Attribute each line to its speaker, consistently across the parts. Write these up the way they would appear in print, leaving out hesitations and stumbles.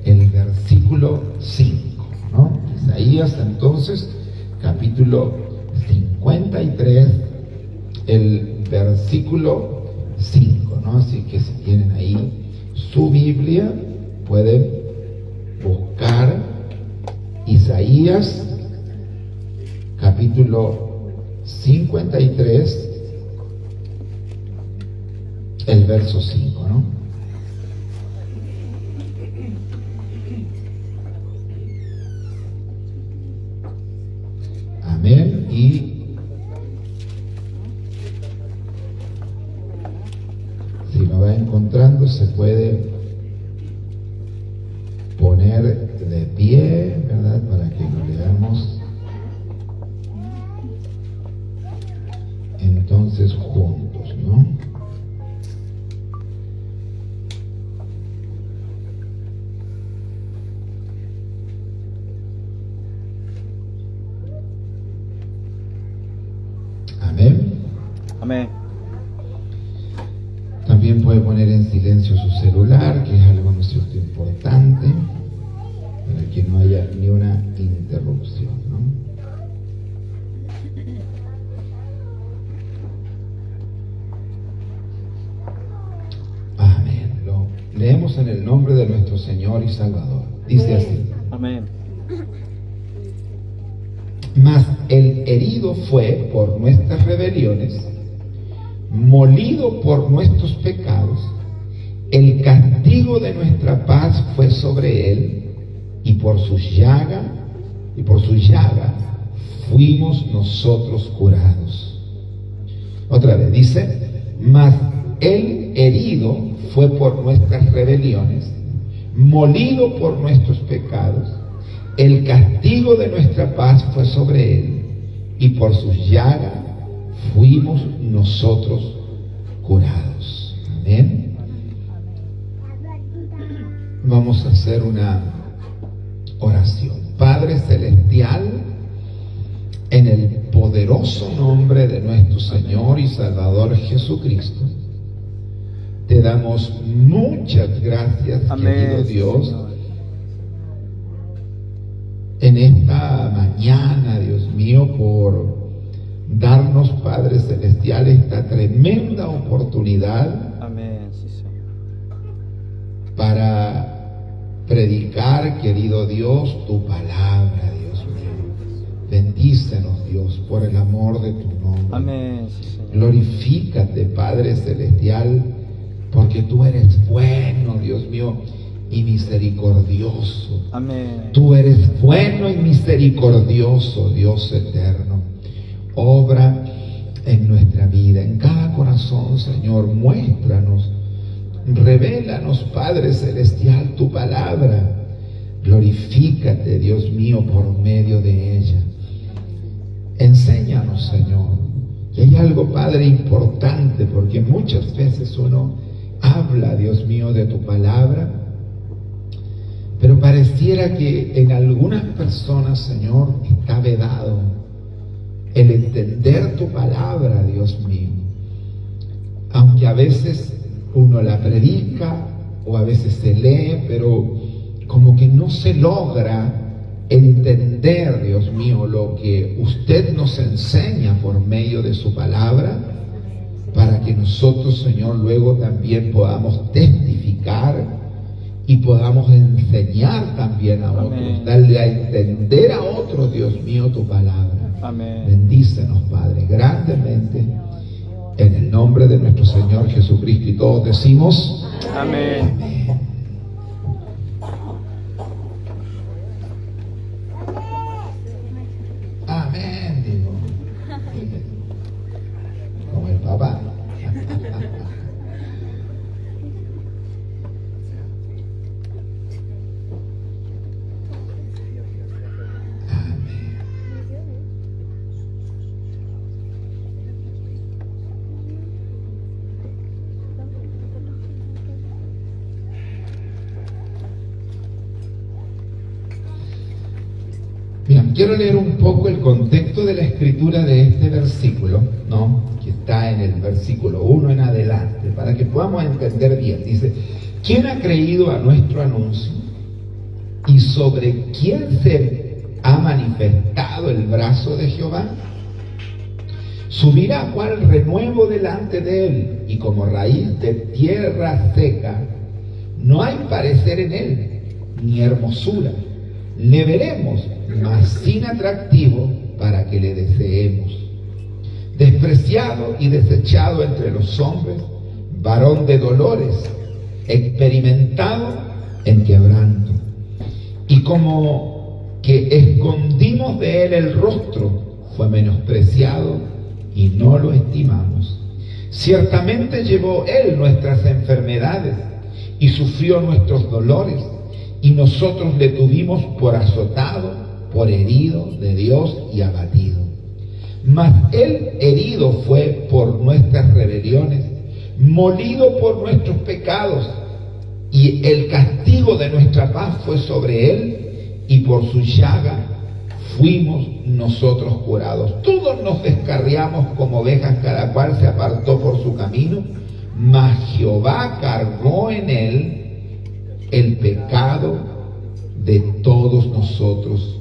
Speaker 1: el versículo 5, ¿no? Isaías, entonces, capítulo 53, el versículo 5, ¿no? Así que si tienen ahí su Biblia, pueden buscar Isaías, capítulo 53, el verso 5, ¿no? Amén. Y si lo va encontrando, se puede poner de pie, ¿verdad? Para que lo leamos entonces juntos, ¿no? Amén.
Speaker 2: Amén.
Speaker 1: También puede poner en silencio su celular, que es algo, ¿no es cierto?, importante, para que no haya ni una interrupción, ¿no? Amén. Lo leemos en el nombre de nuestro Señor y Salvador. Dice así.
Speaker 2: Amén.
Speaker 1: Mas el herido fue por nuestras rebeliones, molido por nuestros pecados, el castigo de nuestra paz fue sobre él, y por su llaga fuimos nosotros curados. Otra vez dice, mas el herido fue por nuestras rebeliones, molido por nuestros pecados, el castigo de nuestra paz fue sobre él, y por sus llagas fuimos nosotros curados. Amén. Vamos a hacer una oración. Padre Celestial, en el poderoso nombre de nuestro Señor y Salvador Jesucristo, te damos muchas gracias, querido Dios, en esta mañana, Dios mío, por darnos, Padre Celestial, esta tremenda oportunidad.
Speaker 2: Amén, sí, Señor.
Speaker 1: Para predicar, querido Dios, tu palabra, Dios mío. Bendícenos, Dios, por el amor de tu nombre.
Speaker 2: Amén, sí, Señor.
Speaker 1: Glorifícate, Padre Celestial, porque tú eres bueno, Dios mío, y misericordioso.
Speaker 2: Amén.
Speaker 1: Tú eres bueno y misericordioso, Dios eterno. Obra en nuestra vida, en cada corazón, Señor. Muéstranos, revélanos, Padre Celestial, tu palabra. Glorifícate, Dios mío, por medio de ella. Enséñanos, Señor. Y hay algo, Padre, importante, porque muchas veces uno habla, Dios mío, de tu palabra, pero pareciera que en algunas personas, Señor, está vedado el entender tu palabra, Dios mío. Aunque a veces uno la predica o a veces se lee, pero como que no se logra entender, Dios mío, lo que usted nos enseña por medio de su palabra, para que nosotros, Señor, luego también podamos testificar y podamos enseñar también a otros.
Speaker 2: Amén.
Speaker 1: Darle a entender a otros, Dios mío, tu palabra.
Speaker 2: Amén.
Speaker 1: Bendícenos, Padre, grandemente, en el nombre de nuestro Señor Jesucristo, y todos decimos
Speaker 2: Amén.
Speaker 1: amén. Amén, digo. Como el papá. Bien, quiero leer un poco el contexto de la escritura de este versículo, ¿no? Que está en el versículo 1 en adelante, para que podamos entender bien. Dice, ¿quién ha creído a nuestro anuncio? ¿Y sobre quién se ha manifestado el brazo de Jehová? Subirá cual renuevo delante de él, y como raíz de tierra seca, no hay parecer en él, ni hermosura. Le veremos, mas sin atractivo, para que le deseemos. Despreciado y desechado entre los hombres, varón de dolores, experimentado en quebranto. Y como que escondimos de él el rostro, fue menospreciado y no lo estimamos. Ciertamente llevó él nuestras enfermedades y sufrió nuestros dolores, y nosotros le tuvimos por azotado, por herido de Dios y abatido. Mas él herido fue por nuestras rebeliones, molido por nuestros pecados, y el castigo de nuestra paz fue sobre él, y por su llaga fuimos nosotros curados. Todos nos descarriamos como ovejas, cada cual se apartó por su camino, mas Jehová cargó en él el pecado de todos nosotros.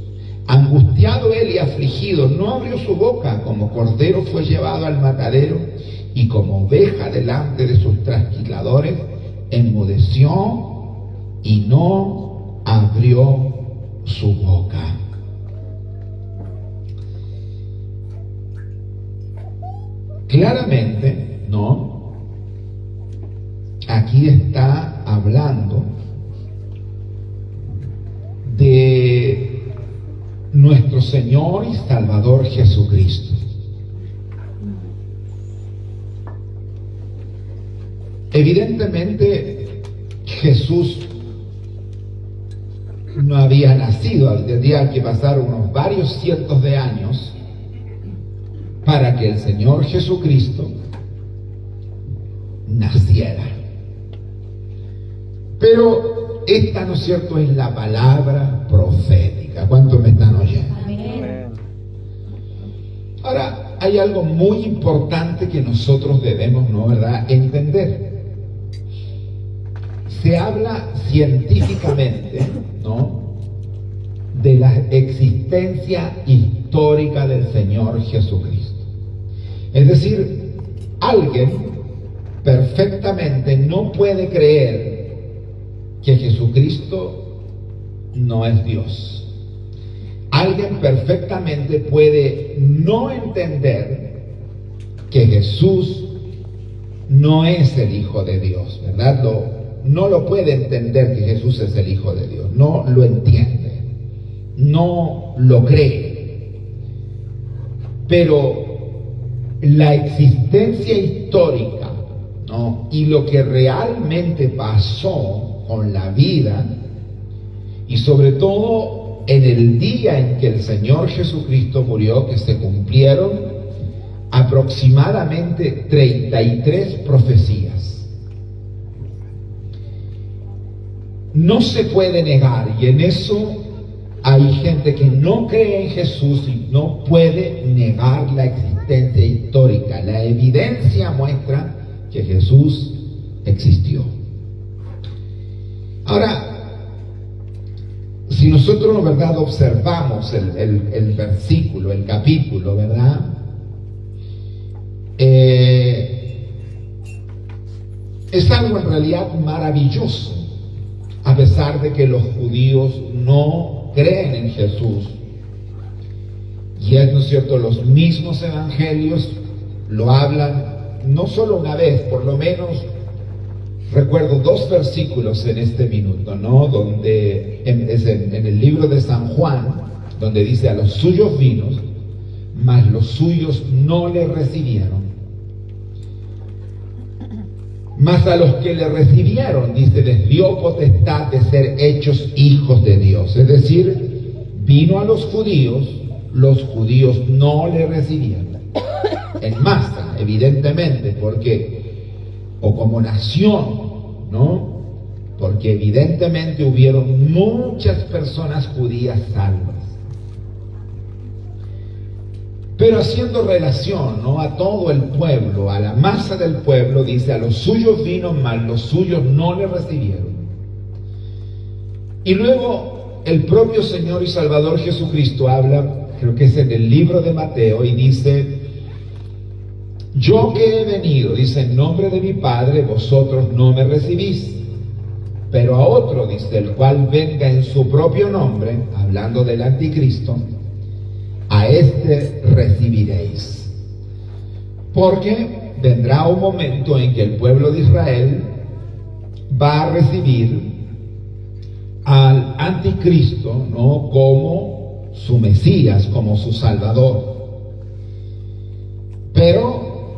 Speaker 1: Angustiado él y afligido, no abrió su boca. Como cordero fue llevado al matadero, y como oveja delante de sus trasquiladores, enmudeció y no abrió su boca. Claramente, ¿no? Aquí está hablando de nuestro Señor y Salvador Jesucristo. Evidentemente, Jesús no había nacido, tendría que pasar unos varios cientos de años para que el Señor Jesucristo naciera. Pero esta, ¿no es cierto?, es la palabra profética. ¿Cuántos me están oyendo?
Speaker 2: Amén.
Speaker 1: Ahora, hay algo muy importante que nosotros debemos, ¿no, verdad?, entender. Se habla científicamente, ¿no?, de la existencia histórica del Señor Jesucristo. Es decir, alguien perfectamente no puede creer que Jesucristo no es Dios. Alguien perfectamente puede no entender que Jesús no es el Hijo de Dios, ¿verdad? No lo puede entender que Jesús es el Hijo de Dios, no lo entiende, no lo cree. Pero la existencia histórica, ¿no?, y lo que realmente pasó con la vida, y sobre todo en el día en que el Señor Jesucristo murió, que se cumplieron aproximadamente 33 profecías. No se puede negar, y en eso hay gente que no cree en Jesús y no puede negar la existencia histórica. La evidencia muestra que Jesús existió. Ahora, si nosotros, ¿verdad?, observamos el versículo, el capítulo, ¿verdad?, es algo en realidad maravilloso, a pesar de que los judíos no creen en Jesús. Y es, ¿no es cierto?, los mismos evangelios lo hablan no solo una vez, por lo menos recuerdo 2 versículos en este minuto, ¿no?, donde es en el libro de San Juan, donde dice: a los suyos vino, mas los suyos no le recibieron. Mas a los que le recibieron, dice, les dio potestad de ser hechos hijos de Dios. Es decir, vino a los judíos no le recibieron. En masa, evidentemente, porque, o como nación, ¿no?, porque evidentemente hubieron muchas personas judías salvas. Pero haciendo relación, ¿no?, a todo el pueblo, a la masa del pueblo, dice: a los suyos vino, mas los suyos no le recibieron. Y luego el propio Señor y Salvador Jesucristo habla, creo que es en el libro de Mateo, y dice: yo que he venido, dice, en nombre de mi Padre, vosotros no me recibís, pero a otro, dice, el cual venga en su propio nombre, hablando del anticristo, a este recibiréis. Porque vendrá un momento en que el pueblo de Israel va a recibir al anticristo, ¿no?, como su Mesías, como su Salvador. Pero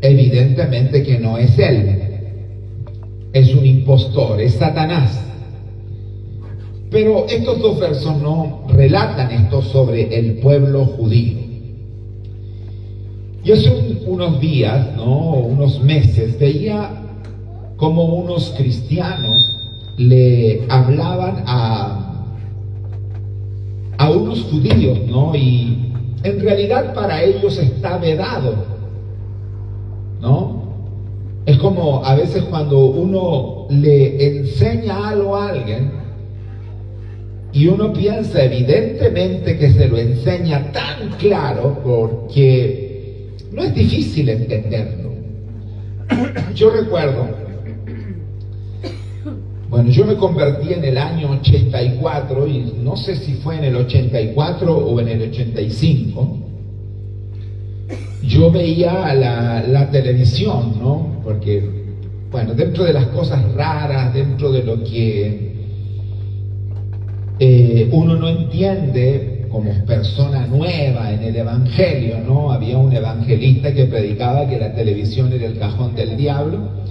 Speaker 1: evidentemente que no es él, es un impostor, es Satanás. Pero estos dos versos no relatan esto sobre el pueblo judío. Y hace unos días, ¿no?, unos meses, veía como unos cristianos le hablaban a unos judíos, ¿no? Y en realidad para ellos está vedado, ¿no? Es como a veces cuando uno le enseña algo a alguien y uno piensa evidentemente que se lo enseña tan claro porque no es difícil entenderlo. Yo recuerdo, bueno, yo me convertí en el año 84 y no sé si fue en el 84 o en el 85. Yo veía la televisión, ¿no? Porque, bueno, dentro de las cosas raras, dentro de lo que uno no entiende como persona nueva en el evangelio, ¿no? Había un evangelista que predicaba que la televisión era el cajón del diablo.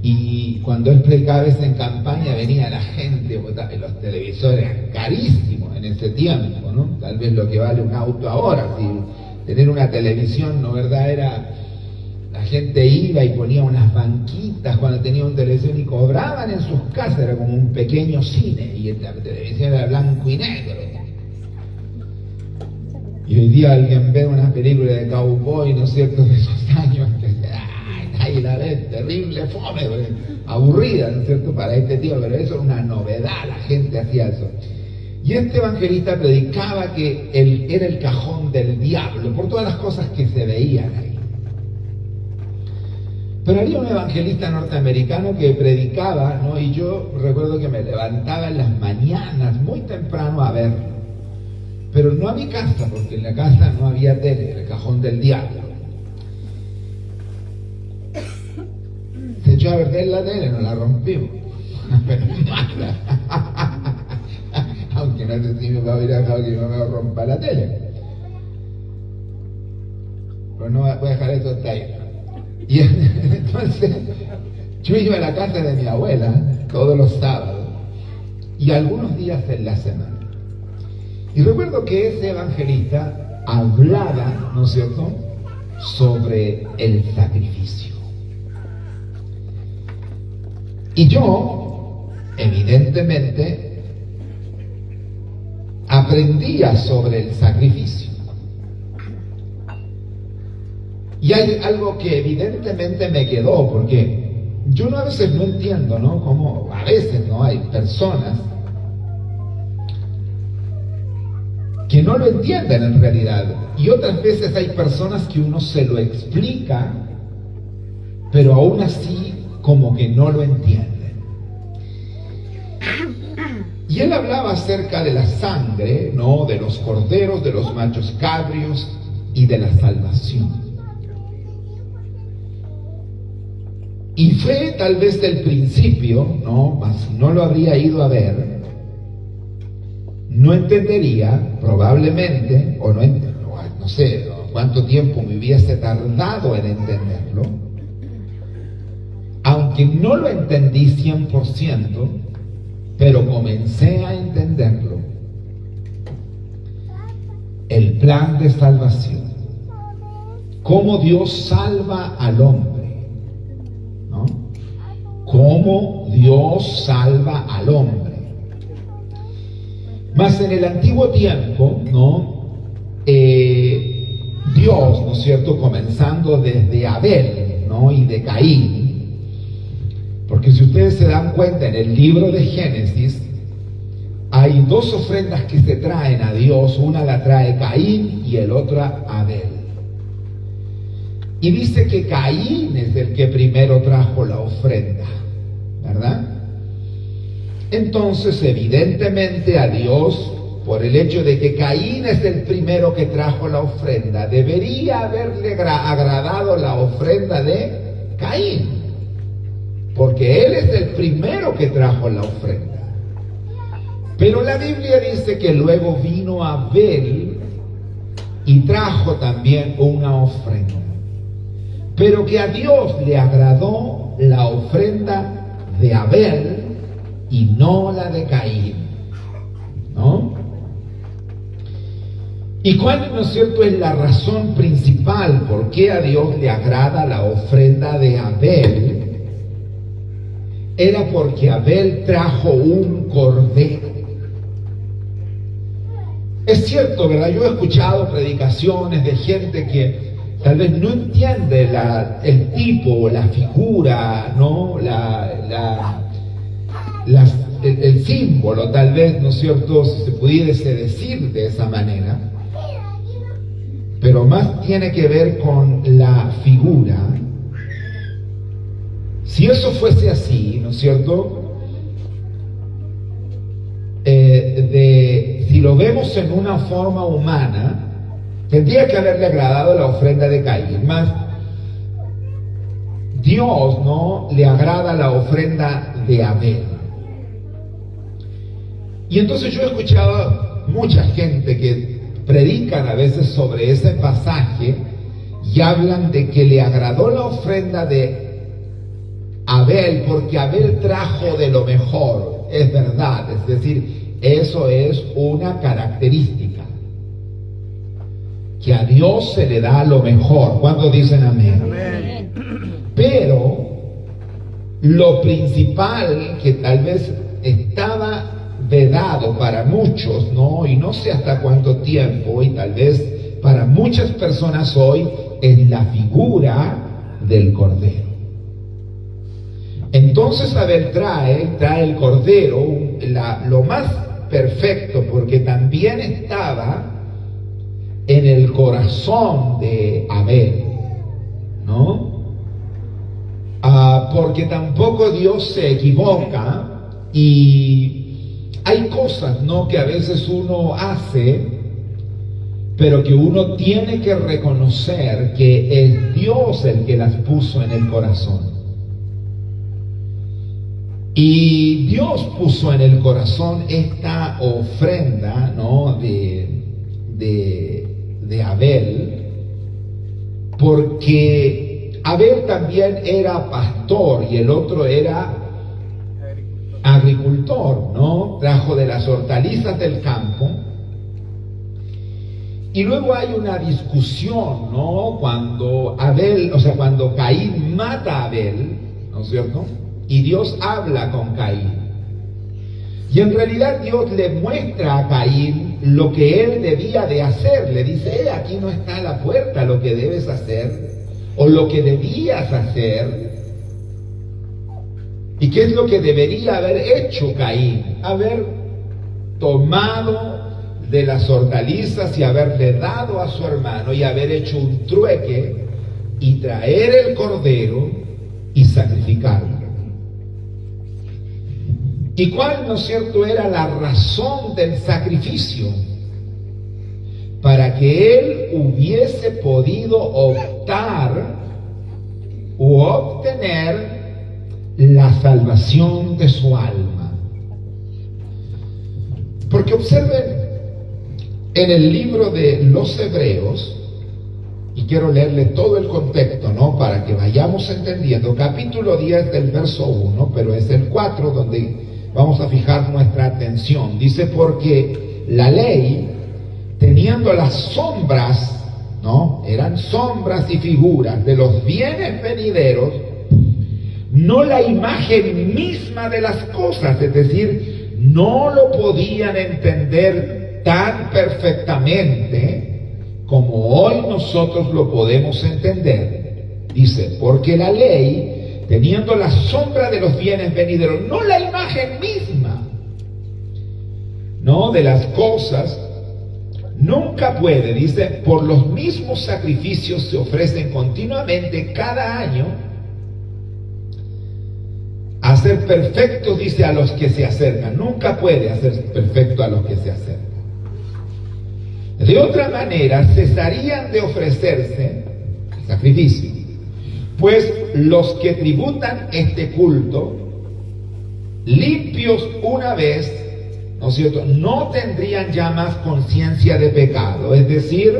Speaker 1: Y cuando él predicaba eso en campaña, venía la gente, los televisores eran carísimos en ese tiempo, ¿no? Tal vez lo que vale un auto ahora, si tener una televisión, ¿no, verdad? La gente iba y ponía unas banquitas cuando tenía una televisión y cobraban en sus casas, era como un pequeño cine, y la televisión era blanco y negro. Y hoy día alguien ve una película de cowboy, ¿no es cierto?, de esos años, que ahí la ve, terrible, fome, aburrida, ¿no es cierto?, para este tío, pero eso era una novedad, la gente hacía eso. Y este evangelista predicaba que él era el cajón del diablo, por todas las cosas que se veían ahí. Pero había un evangelista norteamericano que predicaba, ¿no? Y yo recuerdo que me levantaba en las mañanas, muy temprano, a verlo. Pero no a mi casa, porque en la casa no había tele, era el cajón del diablo. Se echó a perder la tele, no la rompimos. Pero mala. Aunque no sé si mi papá hubiera dejado que mi mamá rompa la tele. Pero no voy a dejar eso hasta ahí. Y entonces, yo iba a la casa de mi abuela todos los sábados y algunos días en la semana. Y recuerdo que ese evangelista hablaba, ¿no es cierto?, sobre el sacrificio. Y yo, evidentemente, aprendía sobre el sacrificio. Y hay algo que evidentemente me quedó, porque yo a veces no entiendo, ¿no?, cómo a veces, ¿no?, hay personas que no lo entienden en realidad, y otras veces hay personas que uno se lo explica, pero aún así como que no lo entienden. Y él hablaba acerca de la sangre, ¿no?, de los corderos, de los machos cabrios y de la salvación. Y fue tal vez del principio, ¿no?, mas si no lo habría ido a ver, no entendería, probablemente, o no sé cuánto tiempo me hubiese tardado en entenderlo, aunque no lo entendí 100%, pero comencé a entenderlo. El plan de salvación, cómo Dios salva al hombre, ¿no? Cómo Dios salva al hombre. Mas en el antiguo tiempo, ¿no?, Dios, ¿no es cierto?, comenzando desde Abel, ¿no?, y de Caín, porque si ustedes se dan cuenta en el libro de Génesis, hay dos ofrendas que se traen a Dios, una la trae Caín y el otra Abel. Y dice que Caín es el que primero trajo la ofrenda, ¿verdad? Entonces, evidentemente a Dios, por el hecho de que Caín es el primero que trajo la ofrenda, debería haberle agradado la ofrenda de Caín, porque él es el primero que trajo la ofrenda. Pero la Biblia dice que luego vino Abel y trajo también una ofrenda, pero que a Dios le agradó la ofrenda de Abel y no la de Caín, ¿no? ¿Y cuál, no es cierto, es la razón principal por qué a Dios le agrada la ofrenda de Abel? Era porque Abel trajo un cordero. Es cierto, ¿verdad? Yo he escuchado predicaciones de gente que tal vez no entiende el tipo, la figura, ¿no? El símbolo, tal vez, ¿no es cierto?, si se pudiese decir de esa manera, pero más tiene que ver con la figura. Si eso fuese así, ¿no es cierto?, si lo vemos en una forma humana, tendría que haberle agradado la ofrenda de Caín, más Dios, ¿no?, le agrada la ofrenda de Abel. Y entonces yo he escuchado mucha gente que predican a veces sobre ese pasaje y hablan de que le agradó la ofrenda de Abel porque Abel trajo de lo mejor. Es verdad, es decir, eso es una característica, que a Dios se le da lo mejor. ¿Cuántos dicen amén?
Speaker 2: Amén.
Speaker 1: Pero lo principal que tal vez estaba vedado para muchos, ¿no? Y no sé hasta cuánto tiempo, y tal vez para muchas personas hoy, es la figura del cordero. Entonces Abel trae el cordero, lo más perfecto, porque también estaba en el corazón de Abel, ¿no? Porque tampoco Dios se equivoca, y hay cosas, ¿no?, que a veces uno hace, pero que uno tiene que reconocer que es Dios el que las puso en el corazón. Y Dios puso en el corazón esta ofrenda, ¿no?, de Abel, porque Abel también era pastor y el otro era agricultor, ¿no? Trajo de las hortalizas del campo. Y luego hay una discusión, ¿no?, cuando Caín mata a Abel, ¿no es cierto?, y Dios habla con Caín. Y en realidad Dios le muestra a Caín lo que él debía de hacer. Le dice, aquí no está a la puerta lo que debes hacer, o lo que debías hacer. ¿Y qué es lo que debería haber hecho Caín? Haber tomado de las hortalizas y haberle dado a su hermano, y haber hecho un trueque y traer el cordero y sacrificarlo. ¿Y cuál, no es cierto, era la razón del sacrificio? Para que él hubiese podido optar u obtener la salvación de su alma. Porque observen, en el libro de los Hebreos, y quiero leerle todo el contexto, ¿no?, para que vayamos entendiendo, capítulo 10 del verso 1, pero es el 4 donde vamos a fijar nuestra atención. Dice, porque la ley, teniendo las sombras, ¿no?, eran sombras y figuras de los bienes venideros, no la imagen misma de las cosas, es decir, no lo podían entender tan perfectamente como hoy nosotros lo podemos entender. Dice, porque la ley, teniendo la sombra de los bienes venideros, no la imagen misma, ¿no?, de las cosas, nunca puede, dice, por los mismos sacrificios se ofrecen continuamente cada año, hacer perfectos, dice, a los que se acercan. Nunca puede hacer perfecto a los que se acercan. De otra manera, cesarían de ofrecerse el sacrificio, pues los que tributan este culto, limpios una vez, ¿no es cierto?, no tendrían ya más conciencia de pecado. Es decir,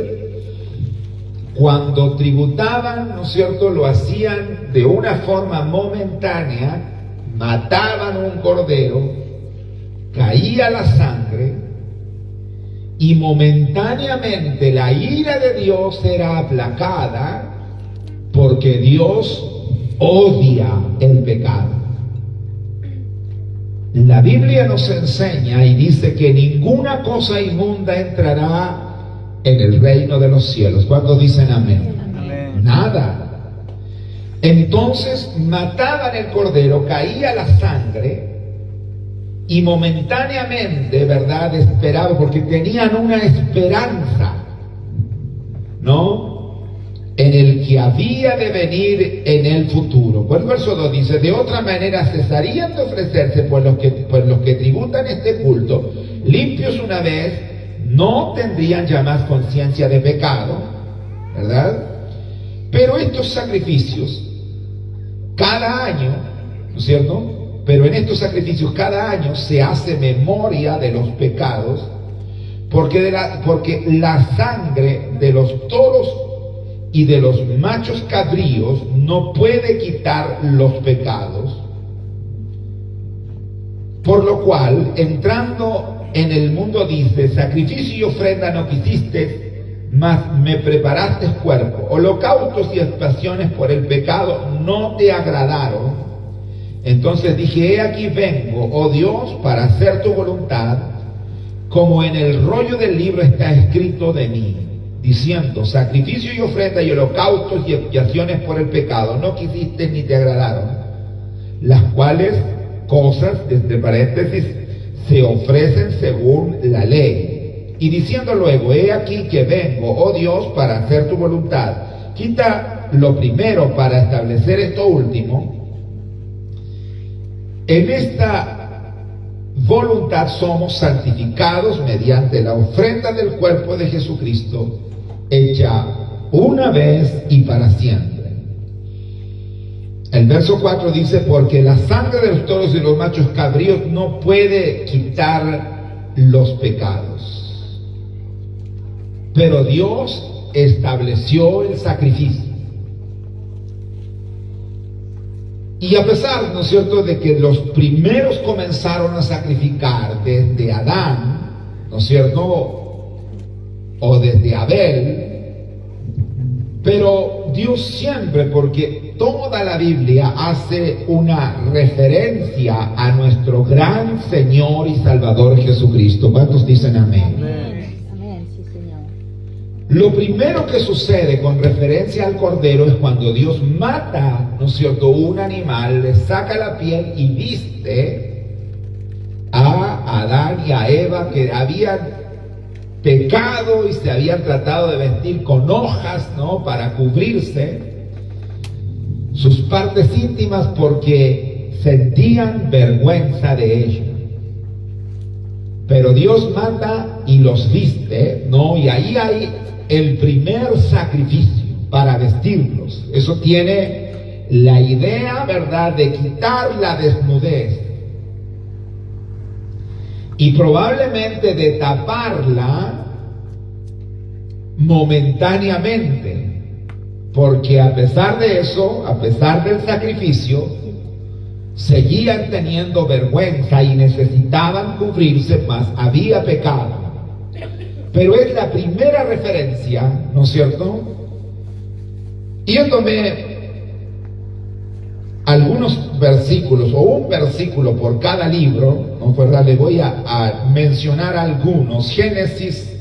Speaker 1: cuando tributaban, ¿no es cierto?, lo hacían de una forma momentánea, mataban un cordero, caía la sangre, y momentáneamente la ira de Dios era aplacada, porque Dios odia el pecado. La Biblia nos enseña y dice que ninguna cosa inmunda entrará en el reino de los cielos. ¿Cuántos dicen amén?
Speaker 2: Amén.
Speaker 1: Nada. Entonces mataban el cordero, caía la sangre y momentáneamente, ¿verdad?, esperaban, porque tenían una esperanza, ¿no?, en el que había de venir en el futuro. Pues el verso 2 dice: de otra manera cesarían de ofrecerse, pues los que tributan este culto, limpios una vez, no tendrían ya más conciencia de pecado, ¿verdad? Pero estos sacrificios, cada año, ¿no es cierto?, pero en estos sacrificios cada año se hace memoria de los pecados, porque la sangre de los toros y de los machos cabríos no puede quitar los pecados, por lo cual, entrando en el mundo, dice: sacrificio y ofrenda no quisiste, mas me preparaste cuerpo. Holocaustos y expiaciones por el pecado no te agradaron. Entonces dije: he aquí vengo, oh Dios, para hacer tu voluntad, como en el rollo del libro está escrito de mí, diciendo: sacrificio y ofrenda y holocaustos y expiaciones por el pecado no quisiste ni te agradaron, las cuales cosas, desde paréntesis, se ofrecen según la ley. Y diciendo luego: he aquí que vengo, oh Dios, para hacer tu voluntad. Quita lo primero para establecer esto último. En esta voluntad somos santificados mediante la ofrenda del cuerpo de Jesucristo, hecha una vez y para siempre. El verso 4 dice: porque la sangre de los toros y los machos cabríos no puede quitar los pecados, pero Dios estableció el sacrificio. Y a pesar, ¿no es cierto?, de que los primeros comenzaron a sacrificar desde Adán, ¿no es cierto?, o desde Abel, pero Dios siempre, porque toda la Biblia hace una referencia a nuestro gran Señor y Salvador Jesucristo. ¿Cuántos dicen amén?
Speaker 3: Amén, sí, Señor.
Speaker 1: Lo primero que sucede con referencia al cordero es cuando Dios mata, ¿no es cierto?, un animal, le saca la piel y viste a Adán y a Eva, que habían pecado y se habían tratado de vestir con hojas, ¿no?, para cubrirse sus partes íntimas porque sentían vergüenza de ello. Pero Dios mata y los viste, ¿no? Y ahí hay el primer sacrificio para vestirlos. Eso tiene la idea, ¿verdad?, de quitar la desnudez y probablemente de taparla momentáneamente, porque a pesar de eso, a pesar del sacrificio, seguían teniendo vergüenza y necesitaban cubrirse, más había pecado. Pero es la primera referencia, ¿no es cierto? Yéndome algunos versículos, o un versículo por cada libro, ¿no? ¿Verdad? Le voy a mencionar algunos. Génesis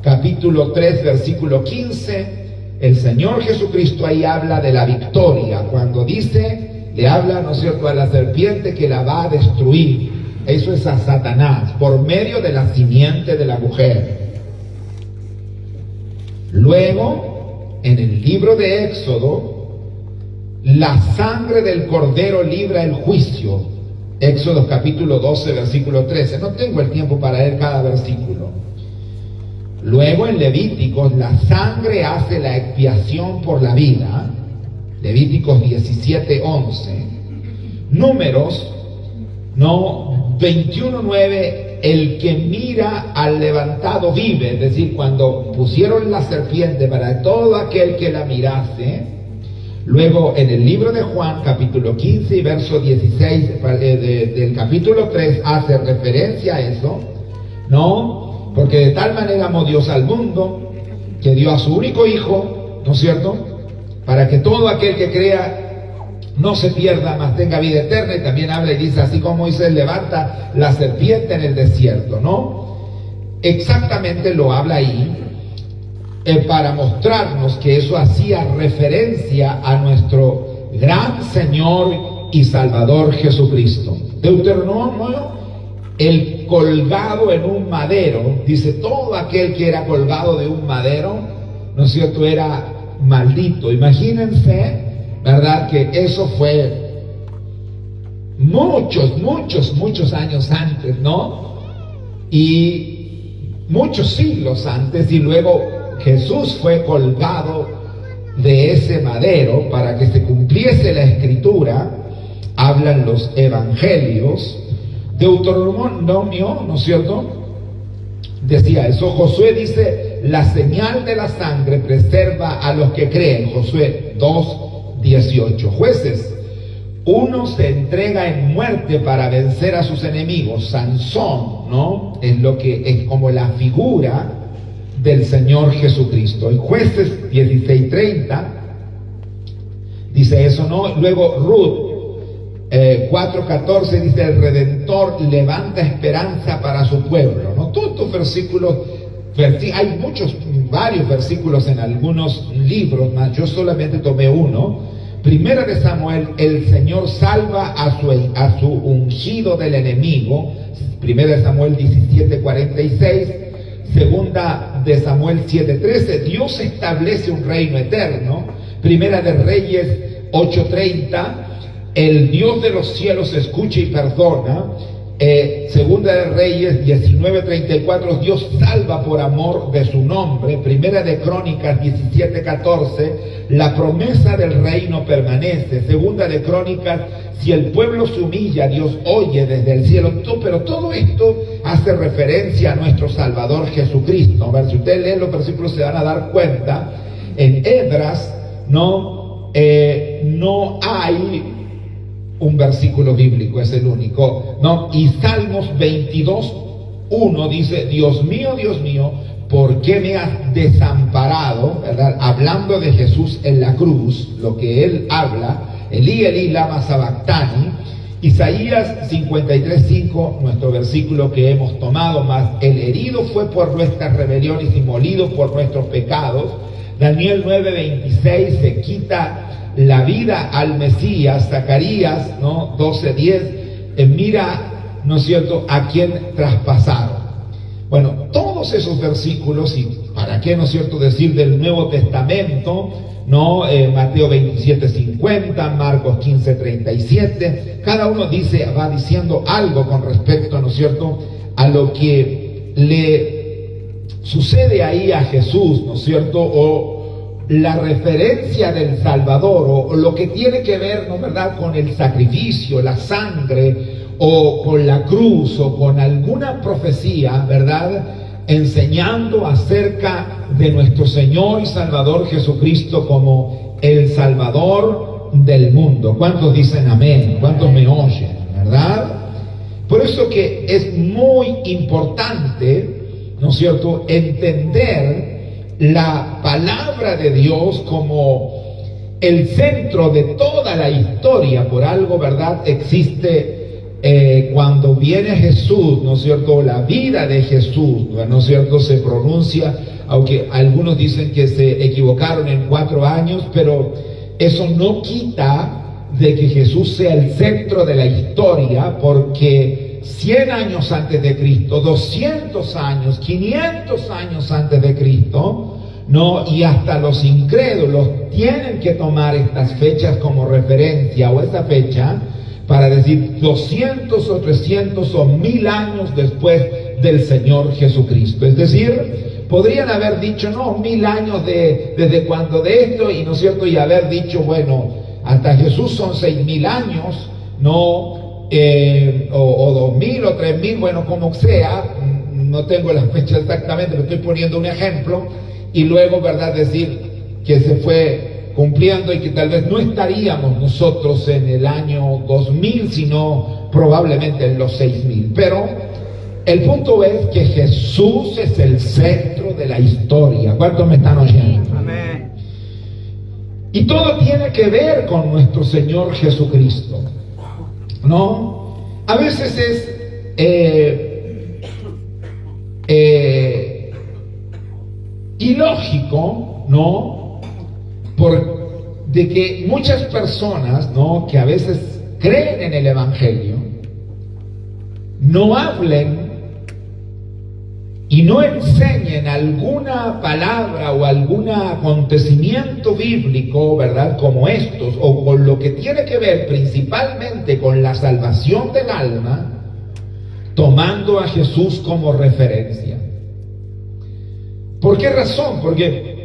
Speaker 1: capítulo 3, versículo 15, el Señor Jesucristo ahí habla de la victoria, cuando dice, le habla, ¿no es cierto?, a la serpiente que la va a destruir. Eso es a Satanás, por medio de la simiente de la mujer. Luego, en el libro de Éxodo, la sangre del cordero libra el juicio. Éxodo capítulo 12, versículo 13. No tengo el tiempo para leer cada versículo. Luego en Levíticos, la sangre hace la expiación por la vida. Levíticos 17, 11. Números, 21:9. El que mira al levantado vive. Es decir, cuando pusieron la serpiente para todo aquel que la mirase. Luego en el libro de Juan, capítulo 15 y verso 16 del capítulo 3 hace referencia a eso, ¿no? Porque de tal manera amó Dios al mundo que dio a su único hijo, ¿no es cierto?, para que todo aquel que crea no se pierda, mas tenga vida eterna. Y también habla y dice, así como Moisés levanta la serpiente en el desierto, ¿no? Exactamente lo habla ahí, para mostrarnos que eso hacía referencia a nuestro gran Señor y Salvador Jesucristo. Deuteronomio, el colgado en un madero, dice, todo aquel que era colgado de un madero, ¿no es cierto?, era maldito. Imagínense, ¿verdad?, que eso fue muchos años antes, ¿no? Y muchos siglos antes, y luego Jesús fue colgado de ese madero para que se cumpliese la escritura. Hablan los evangelios. Deuteronomio, ¿no es cierto?, decía eso. Josué dice, la señal de la sangre preserva a los que creen. Josué 2:18. Jueces, uno se entrega en muerte para vencer a sus enemigos. Sansón, ¿no?, es lo que es como la figura del Señor Jesucristo. En Jueces 16:30 dice eso, ¿no? Luego Ruth 4:14 dice, el Redentor levanta esperanza para su pueblo, ¿no? Todos estos versículos, hay varios versículos en algunos libros, mas yo solamente tomé uno. Primera de Samuel, el Señor salva a su ungido del enemigo. Primera de Samuel 17:46. Segunda de Samuel 7:13, Dios establece un reino eterno. Primera de Reyes 8:30, el Dios de los cielos escucha y perdona. Segunda de Reyes 19:34, Dios salva por amor de su nombre. Primera de Crónicas 17:14, la promesa del reino permanece. Segunda de Crónicas, si el pueblo se humilla, Dios oye desde el cielo. Pero todo esto hace referencia a nuestro Salvador Jesucristo. A ver, si ustedes leen los versículos se van a dar cuenta. En Esdras no hay un versículo bíblico, es el único, ¿no? Y Salmos 22:1 dice, Dios mío, ¿por qué me has desamparado? ¿Verdad? Hablando de Jesús en la cruz, lo que él habla, Elí, Elí, lama sabactani. Isaías 53:5, nuestro versículo que hemos tomado, más el herido fue por nuestras rebeliones y molido por nuestros pecados. Daniel 9:26, se quita la vida al Mesías. Zacarías, ¿no?, 12:10, mira, ¿no es cierto?, a quien traspasaron. Bueno, todos esos versículos, y para qué, ¿no es cierto?, decir del Nuevo Testamento, ¿no? Mateo 27:50, Marcos 15:37, cada uno va diciendo algo con respecto, ¿no es cierto?, a lo que le sucede ahí a Jesús, ¿no es cierto?, o la referencia del Salvador, o lo que tiene que ver, ¿no, verdad?, con el sacrificio, la sangre, o con la cruz, o con alguna profecía, ¿verdad?, enseñando acerca de nuestro Señor y Salvador Jesucristo como el Salvador del mundo. ¿Cuántos dicen amén? ¿Cuántos me oyen? ¿Verdad? Por eso que es muy importante, ¿no es cierto?, entender la palabra de Dios como el centro de toda la historia. Por algo, ¿verdad?, existe cuando viene Jesús, ¿no es cierto?, la vida de Jesús, ¿no es cierto?, se pronuncia, aunque algunos dicen que se equivocaron en 4 años, pero eso no quita de que Jesús sea el centro de la historia, porque 100 años antes de Cristo, 200 años, 500 años antes de Cristo, ¿no? Y hasta los incrédulos tienen que tomar estas fechas como referencia, o esa fecha, para decir 200 o 300 o 1000 años después del Señor Jesucristo. Es decir, podrían haber dicho, no, 1000 años desde cuando de esto, y no es cierto, y haber dicho, bueno, hasta Jesús son 6000 años, no, o 2000 o 3000, bueno, como sea, no tengo la fecha exactamente, pero estoy poniendo un ejemplo, y luego, ¿verdad?, decir que se fue cumpliendo y que tal vez no estaríamos nosotros en el año 2000, sino probablemente en los 6000. Pero el punto es que Jesús es el centro de la historia. ¿Cuántos me están oyendo?
Speaker 2: Amén.
Speaker 1: Y todo tiene que ver con nuestro Señor Jesucristo, ¿no? A veces es ilógico, ¿no?, de que muchas personas, ¿no?, que a veces creen en el Evangelio, no hablen y no enseñen alguna palabra o algún acontecimiento bíblico, ¿verdad?, como estos, o con lo que tiene que ver principalmente con la salvación del alma, tomando a Jesús como referencia. ¿Por qué razón? Porque,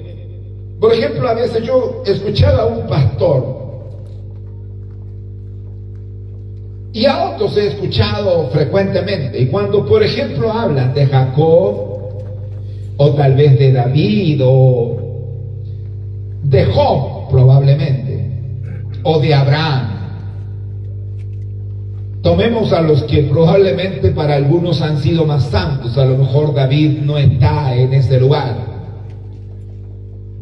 Speaker 1: por ejemplo, a veces yo escuchaba a un pastor, y a otros he escuchado frecuentemente, y cuando, por ejemplo, hablan de Jacob, o tal vez de David, o de Job, probablemente, o de Abraham, tomemos a los que probablemente para algunos han sido más santos. A lo mejor David no está en ese lugar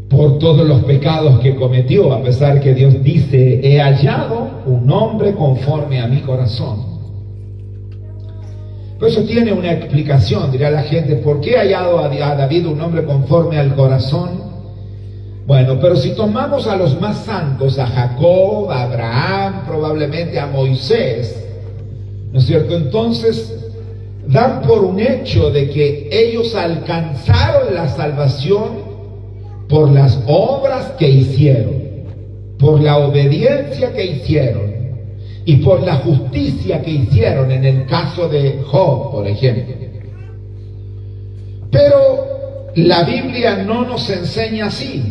Speaker 1: por todos los pecados que cometió, a pesar que Dios dice, he hallado un hombre conforme a mi corazón. Pero eso tiene una explicación, dirá la gente, ¿por qué ha hallado a David un hombre conforme al corazón? Bueno, pero si tomamos a los más santos, a Jacob, a Abraham, probablemente a Moisés, ¿no es cierto? Entonces dan por un hecho de que ellos alcanzaron la salvación por las obras que hicieron, por la obediencia que hicieron y por la justicia que hicieron en el caso de Job, por ejemplo. Pero la Biblia no nos enseña así,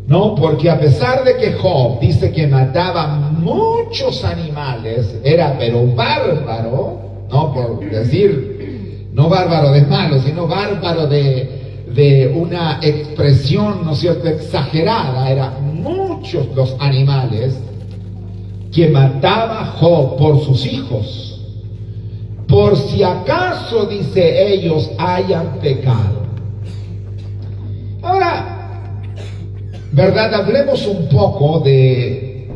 Speaker 1: ¿no? Porque a pesar de que Job dice que mataba muchos animales, era pero bárbaro, no por decir, no bárbaro de malo, sino bárbaro de una expresión, ¿no es cierto?, exagerada. Eran muchos los animales que mataba Job por sus hijos, por si acaso, dice, ellos hayan pecado. Ahora, ¿verdad?, hablemos un poco de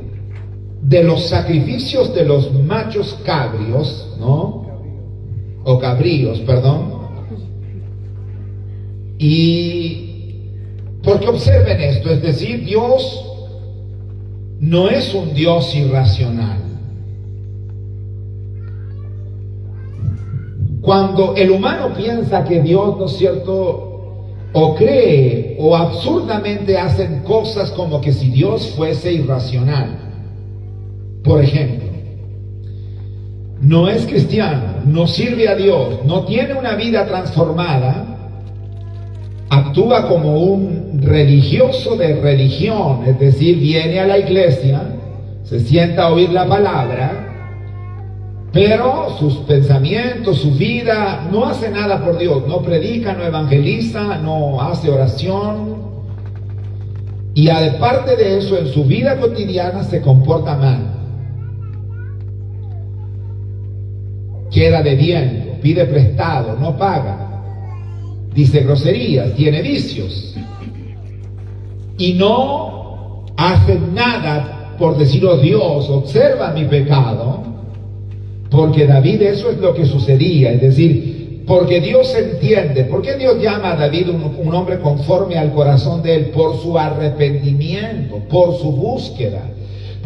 Speaker 1: los sacrificios de los machos cabrios, ¿no?, o cabríos, perdón. Y porque observen esto, es decir, Dios no es un Dios irracional. Cuando el humano piensa que Dios, ¿no es cierto?, o cree o absurdamente hacen cosas como que si Dios fuese irracional. Por ejemplo, no es cristiano, no sirve a Dios, no tiene una vida transformada, actúa como un religioso de religión, es decir, viene a la iglesia, se sienta a oír la palabra, pero sus pensamientos, su vida, no hace nada por Dios, no predica, no evangeliza, no hace oración, y aparte de eso, en su vida cotidiana se comporta mal. Queda debiendo, pide prestado, no paga, dice groserías, tiene vicios y no hace nada por decir, oh Dios, observa mi pecado, porque David eso es lo que sucedía, es decir, porque Dios entiende. ¿Por qué Dios llama a David un hombre conforme al corazón de él? Por su arrepentimiento, por su búsqueda,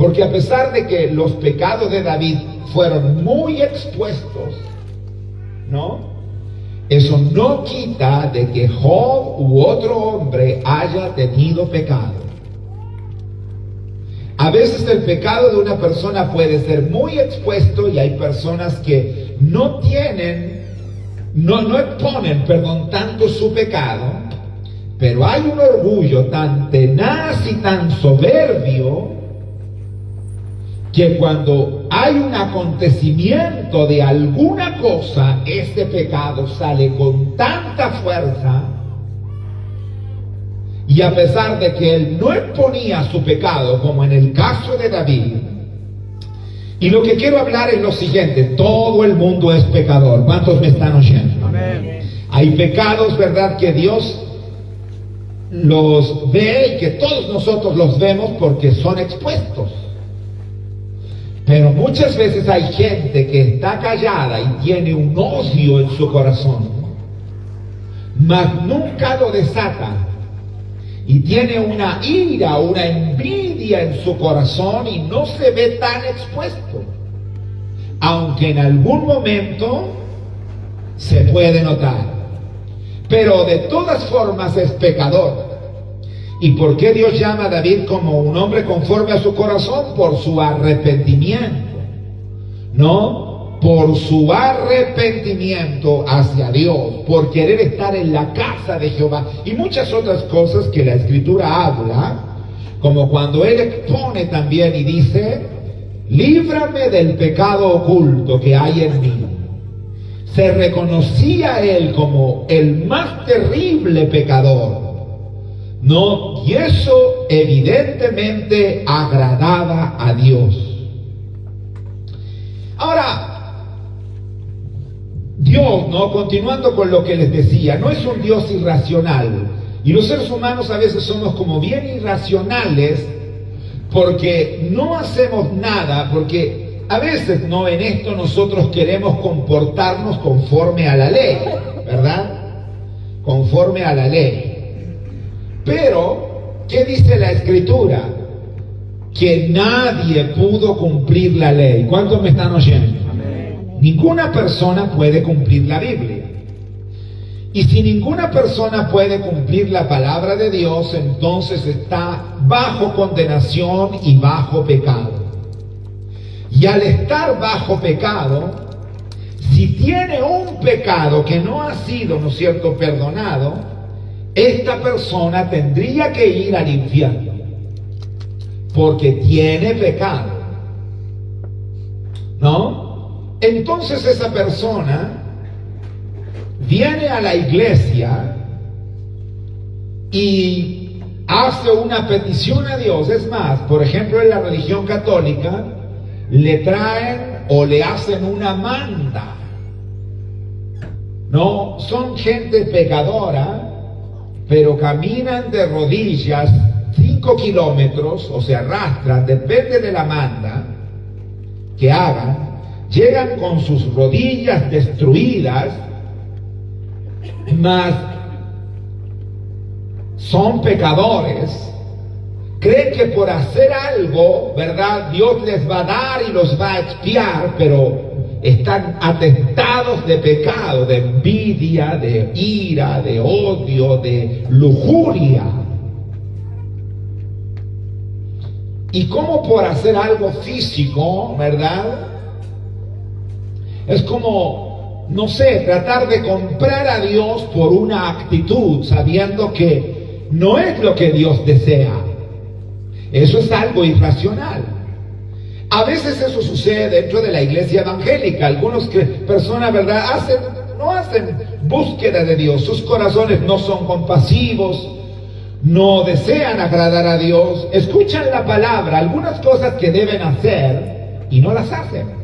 Speaker 1: Porque a pesar de que los pecados de David fueron muy expuestos, ¿no? Eso no quita de que Job u otro hombre haya tenido pecado. A veces el pecado de una persona puede ser muy expuesto y hay personas que no exponen, tanto su pecado, pero hay un orgullo tan tenaz y tan soberbio que cuando hay un acontecimiento de alguna cosa, ese pecado sale con tanta fuerza, y a pesar de que él no exponía su pecado, como en el caso de David. Y lo que quiero hablar es lo siguiente: todo el mundo es pecador. ¿Cuántos me están oyendo?
Speaker 2: Amén.
Speaker 1: Hay pecados, ¿verdad?, que Dios los ve y que todos nosotros los vemos porque son expuestos. Pero muchas veces hay gente que está callada y tiene un odio en su corazón, mas nunca lo desata, y tiene una ira, una envidia en su corazón y no se ve tan expuesto, aunque en algún momento se puede notar. Pero de todas formas es pecador. ¿Y por qué Dios llama a David como un hombre conforme a su corazón? Por su arrepentimiento, ¿no? Por su arrepentimiento hacia Dios, por querer estar en la casa de Jehová y muchas otras cosas que la Escritura habla, como cuando él expone también y dice: líbrame del pecado oculto que hay en mí. Se reconocía él como el más terrible pecador, ¿no? Y eso evidentemente agradaba a Dios. Ahora, Dios, ¿no?, continuando con lo que les decía, no es un Dios irracional. Y los seres humanos a veces somos como bien irracionales porque no hacemos nada, porque a veces, ¿no?, en esto nosotros queremos comportarnos conforme a la ley, ¿verdad? Conforme a la ley. Pero, ¿qué dice la Escritura? Que nadie pudo cumplir la ley. ¿Cuántos me están oyendo?
Speaker 2: Amén.
Speaker 1: Ninguna persona puede cumplir la Biblia. Y si ninguna persona puede cumplir la palabra de Dios, entonces está bajo condenación y bajo pecado. Y al estar bajo pecado, si tiene un pecado que no ha sido, ¿no es cierto?, perdonado, esta persona tendría que ir al infierno, porque tiene pecado, ¿no? Entonces esa persona viene a la iglesia y hace una petición a Dios. Es más, por ejemplo, en la religión católica le traen o le hacen una manda, ¿no? Son gente pecadora, pero caminan de rodillas 5 kilómetros, o se arrastran, depende de la manda que hagan, llegan con sus rodillas destruidas, mas son pecadores, creen que por hacer algo, ¿verdad?, Dios les va a dar y los va a expiar, pero están atestados de pecado, de envidia, de ira, de odio, de lujuria. Y como por hacer algo físico, ¿verdad?, es como, no sé, tratar de comprar a Dios por una actitud, sabiendo que no es lo que Dios desea. Eso es algo irracional. A veces eso sucede dentro de la iglesia evangélica. Algunas personas, ¿verdad?, no hacen búsqueda de Dios. Sus corazones no son compasivos, no desean agradar a Dios. Escuchan la palabra, algunas cosas que deben hacer y no las hacen.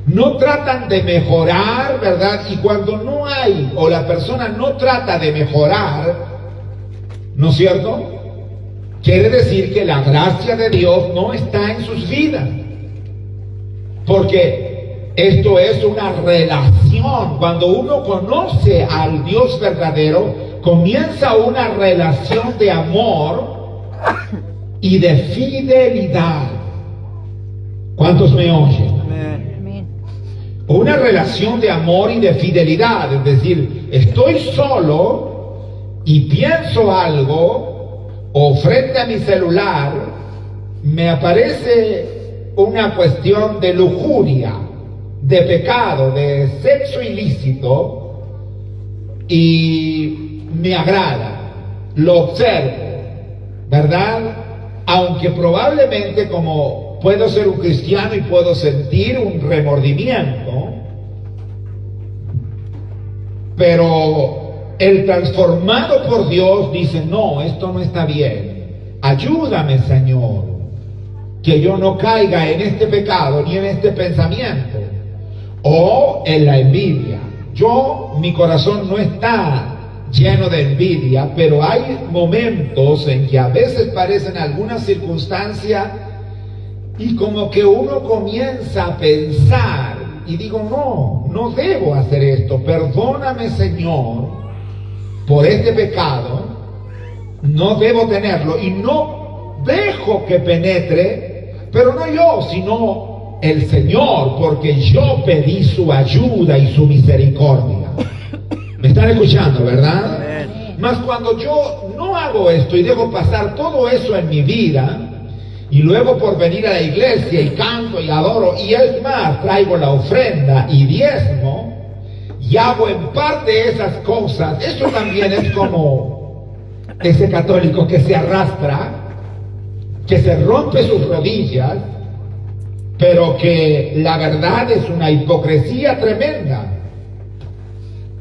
Speaker 1: No tratan de mejorar, ¿verdad? Y cuando no hay, o la persona no trata de mejorar, ¿no es cierto?, quiere decir que la gracia de Dios no está en sus vidas. Porque esto es una relación. Cuando uno conoce al Dios verdadero, comienza una relación de amor y de fidelidad. ¿Cuántos me oyen?
Speaker 2: Amén.
Speaker 3: Amén.
Speaker 1: Una relación de amor y de fidelidad, es decir, estoy solo y pienso algo, o frente a mi celular me aparece una cuestión de lujuria, de pecado, de sexo ilícito, y me agrada, lo observo, ¿verdad? Aunque probablemente, como puedo ser un cristiano y puedo sentir un remordimiento, pero el transformado por Dios dice: no, esto no está bien, ayúdame, Señor, que yo no caiga en este pecado ni en este pensamiento, o en la envidia. Mi corazón no está lleno de envidia, pero hay momentos en que a veces parecen algunas circunstancias y como que uno comienza a pensar y digo: no debo hacer esto, perdóname, Señor, por este pecado, no debo tenerlo, y no dejo que penetre, pero no yo, sino el Señor, porque yo pedí su ayuda y su misericordia. ¿Me están escuchando, verdad?
Speaker 2: Amén.
Speaker 1: Mas cuando yo no hago esto y dejo pasar todo eso en mi vida, y luego por venir a la iglesia y canto y adoro, y es más, traigo la ofrenda y diezmo, y hago en parte esas cosas, eso también es como ese católico que se arrastra, que se rompe sus rodillas, pero que la verdad es una hipocresía tremenda.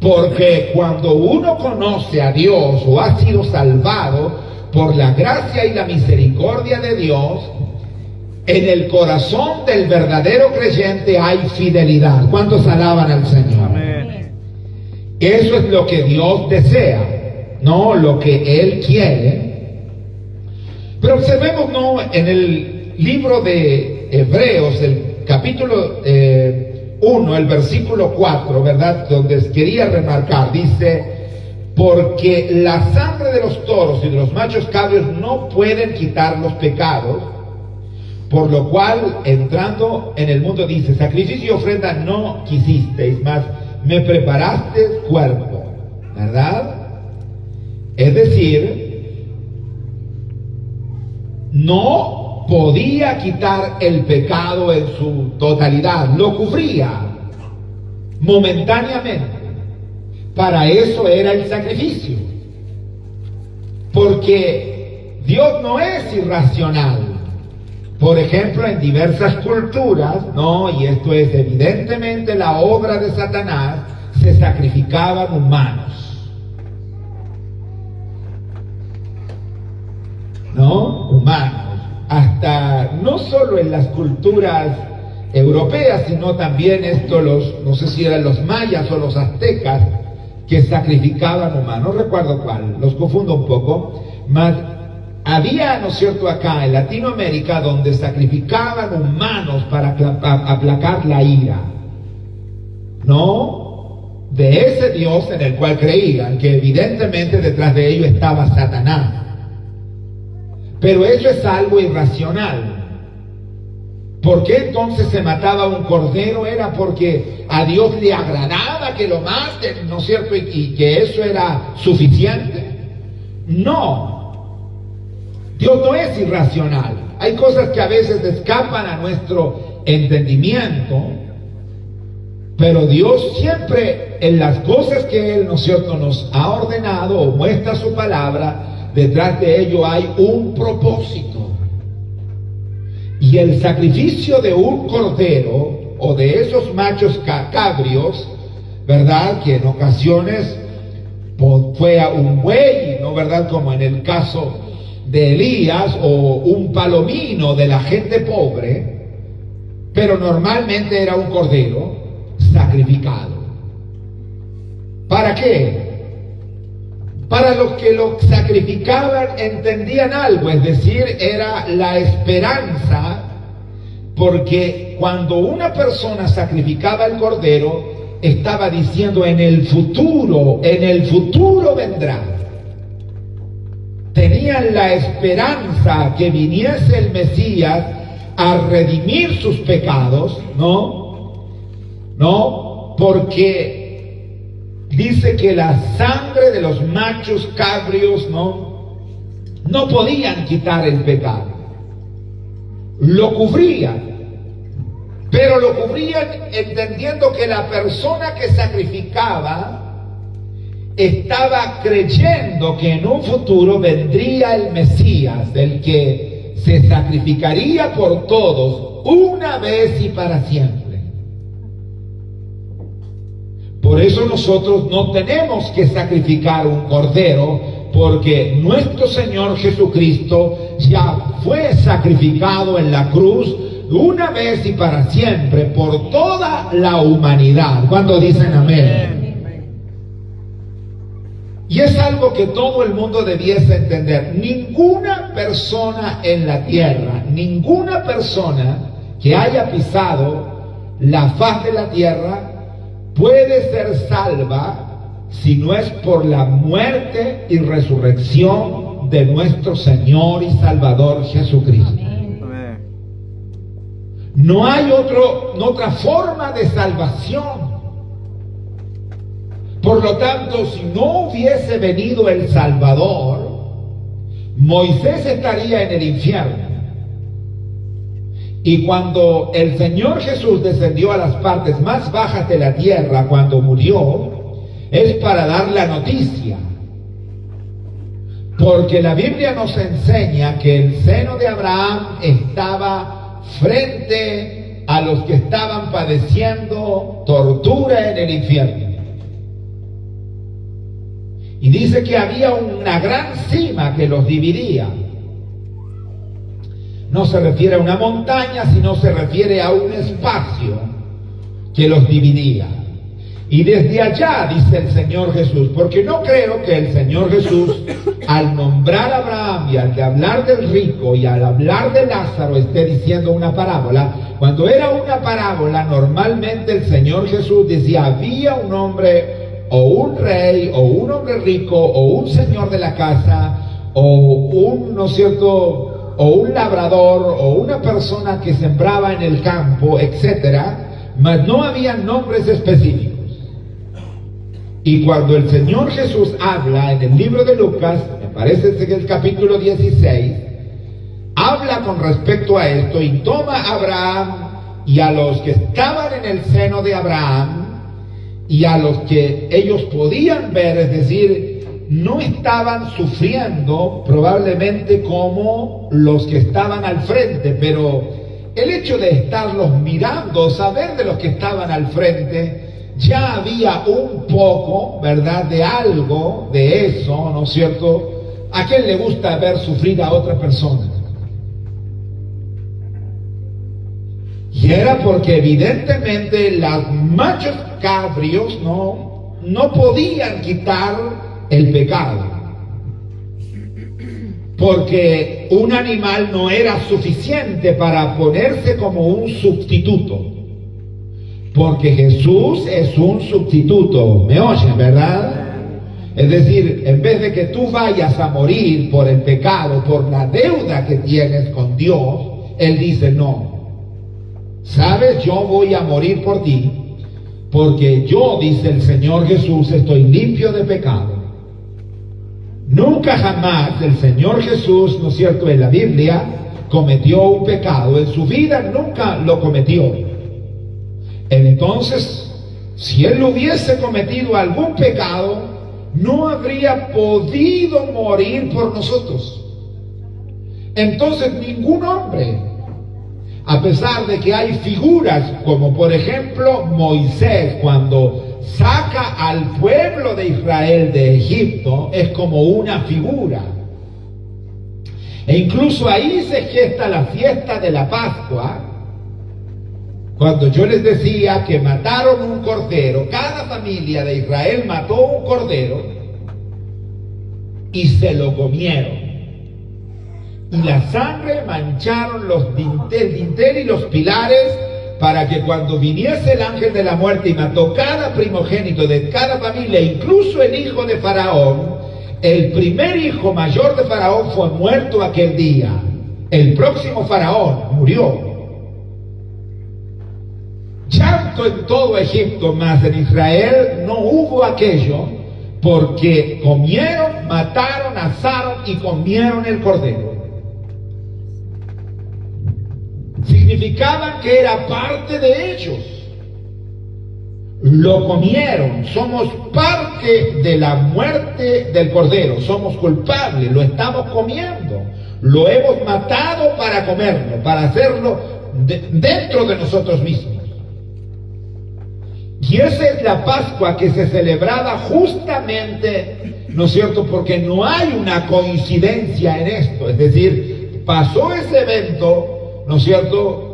Speaker 1: Porque cuando uno conoce a Dios o ha sido salvado por la gracia y la misericordia de Dios, en el corazón del verdadero creyente hay fidelidad. ¿Cuántos alaban al Señor?
Speaker 2: Amén.
Speaker 1: Eso es lo que Dios desea, no lo que Él quiere. Pero observemos, ¿no?, en el libro de Hebreos, el capítulo 1, el versículo 4, ¿verdad?, donde quería remarcar, dice: porque la sangre de los toros y de los machos cabríos no pueden quitar los pecados, por lo cual, entrando en el mundo, dice: sacrificio y ofrenda no quisisteis, mas me preparaste cuerpo, ¿verdad? Es decir, no podía quitar el pecado en su totalidad, lo cubría momentáneamente. Para eso era el sacrificio, porque Dios no es irracional. Por ejemplo, en diversas culturas, ¿no?, y esto es evidentemente la obra de Satanás, se sacrificaban humanos, ¿no? Humanos. Hasta no solo en las culturas europeas, sino también no sé si eran los mayas o los aztecas, que sacrificaban humanos, no recuerdo cuál, los confundo un poco, mas había, ¿no es cierto?, acá en Latinoamérica, donde sacrificaban humanos para aplacar la ira, ¿no?, de ese Dios en el cual creían, que evidentemente detrás de ello estaba Satanás. Pero eso es algo irracional. ¿Por qué entonces se mataba un cordero? Era porque a Dios le agradaba que lo maten, ¿no es cierto?, y que eso era suficiente. No, Dios no es irracional. Hay cosas que a veces escapan a nuestro entendimiento, pero Dios siempre, en las cosas que Él, ¿no es cierto?, nos ha ordenado o muestra su palabra, detrás de ello hay un propósito. Y el sacrificio de un cordero o de esos machos cabrios, ¿verdad?, que en ocasiones fue a un buey, ¿no?, ¿verdad?, como en el caso de Elías, o un palomino de la gente pobre, pero normalmente era un cordero sacrificado. ¿Para qué? Para los que lo sacrificaban entendían algo, es decir, era la esperanza, porque cuando una persona sacrificaba el cordero, estaba diciendo: en el futuro vendrá. tenían la esperanza que viniese el Mesías a redimir sus pecados, no, porque dice que la sangre de los machos cabríos no podían quitar el pecado, lo cubrían, pero lo cubrían entendiendo que la persona que sacrificaba estaba creyendo que en un futuro vendría el Mesías, el que se sacrificaría por todos una vez y para siempre. Por eso nosotros no tenemos que sacrificar un cordero, porque nuestro Señor Jesucristo ya fue sacrificado en la cruz una vez y para siempre por toda la humanidad. ¿Cuántos dicen amén? Y es algo que todo el mundo debiese entender. Ninguna persona en la tierra, ninguna persona que haya pisado la faz de la tierra puede ser salva si no es por la muerte y resurrección de nuestro Señor y Salvador Jesucristo.
Speaker 2: Amén.
Speaker 1: No hay otra forma de salvación. Por lo tanto, si no hubiese venido el Salvador, Moisés estaría en el infierno. Y cuando el Señor Jesús descendió a las partes más bajas de la tierra, cuando murió, es para dar la noticia. Porque la Biblia nos enseña que el seno de Abraham estaba frente a los que estaban padeciendo tortura en el infierno. Y dice que había una gran cima que los dividía. No se refiere a una montaña, sino se refiere a un espacio que los dividía. Y desde allá, dice el Señor Jesús, porque no creo que el Señor Jesús, al nombrar a Abraham y al hablar del rico y al hablar de Lázaro, esté diciendo una parábola. Cuando era una parábola, normalmente el Señor Jesús decía, había un hombre o un rey, o un hombre rico, o un señor de la casa, o un, ¿no es cierto?, o un labrador, o una persona que sembraba en el campo, etcétera, mas no había nombres específicos. Y cuando el Señor Jesús habla en el libro de Lucas, me parece que es el capítulo 16, habla con respecto a esto y toma a Abraham y a los que estaban en el seno de Abraham, y a los que ellos podían ver, es decir, no estaban sufriendo probablemente como los que estaban al frente, pero el hecho de estarlos mirando, saber de los que estaban al frente, ya había un poco, ¿verdad?, de algo de eso, ¿no es cierto? ¿A quién le gusta ver sufrir a otra persona? Y era porque evidentemente los machos cabríos no podían quitar el pecado, porque un animal no era suficiente para ponerse como un sustituto, porque Jesús es un sustituto. ¿Me oyen, verdad? Es decir, en vez de que tú vayas a morir por el pecado, por la deuda que tienes con Dios, Él dice, no, ¿sabes? Yo voy a morir por ti, porque yo, dice el Señor Jesús, estoy limpio de pecado. Nunca jamás el Señor Jesús, ¿no es cierto?, en la Biblia cometió un pecado, en su vida nunca lo cometió. Entonces, si Él hubiese cometido algún pecado, no habría podido morir por nosotros. Entonces, ningún hombre, a pesar de que hay figuras como por ejemplo Moisés, cuando saca al pueblo de Israel de Egipto, es como una figura. E incluso ahí se gesta la fiesta de la Pascua, cuando yo les decía que mataron un cordero, cada familia de Israel mató un cordero y se lo comieron. Y la sangre mancharon el dintel y los pilares, para que cuando viniese el ángel de la muerte y mató cada primogénito de cada familia, incluso el hijo de Faraón, el primer hijo mayor de Faraón fue muerto aquel día. El próximo faraón murió. Llanto en todo Egipto, mas en Israel no hubo aquello, porque comieron, mataron, asaron y comieron el cordero. Significaba que era parte de ellos. Lo comieron, somos parte de la muerte del cordero, somos culpables, lo estamos comiendo, lo hemos matado para comerlo, para hacerlo dentro de nosotros mismos. Y esa es la Pascua que se celebraba justamente, ¿no es cierto?, porque no hay una coincidencia en esto, es decir, pasó ese evento, ¿no es cierto?,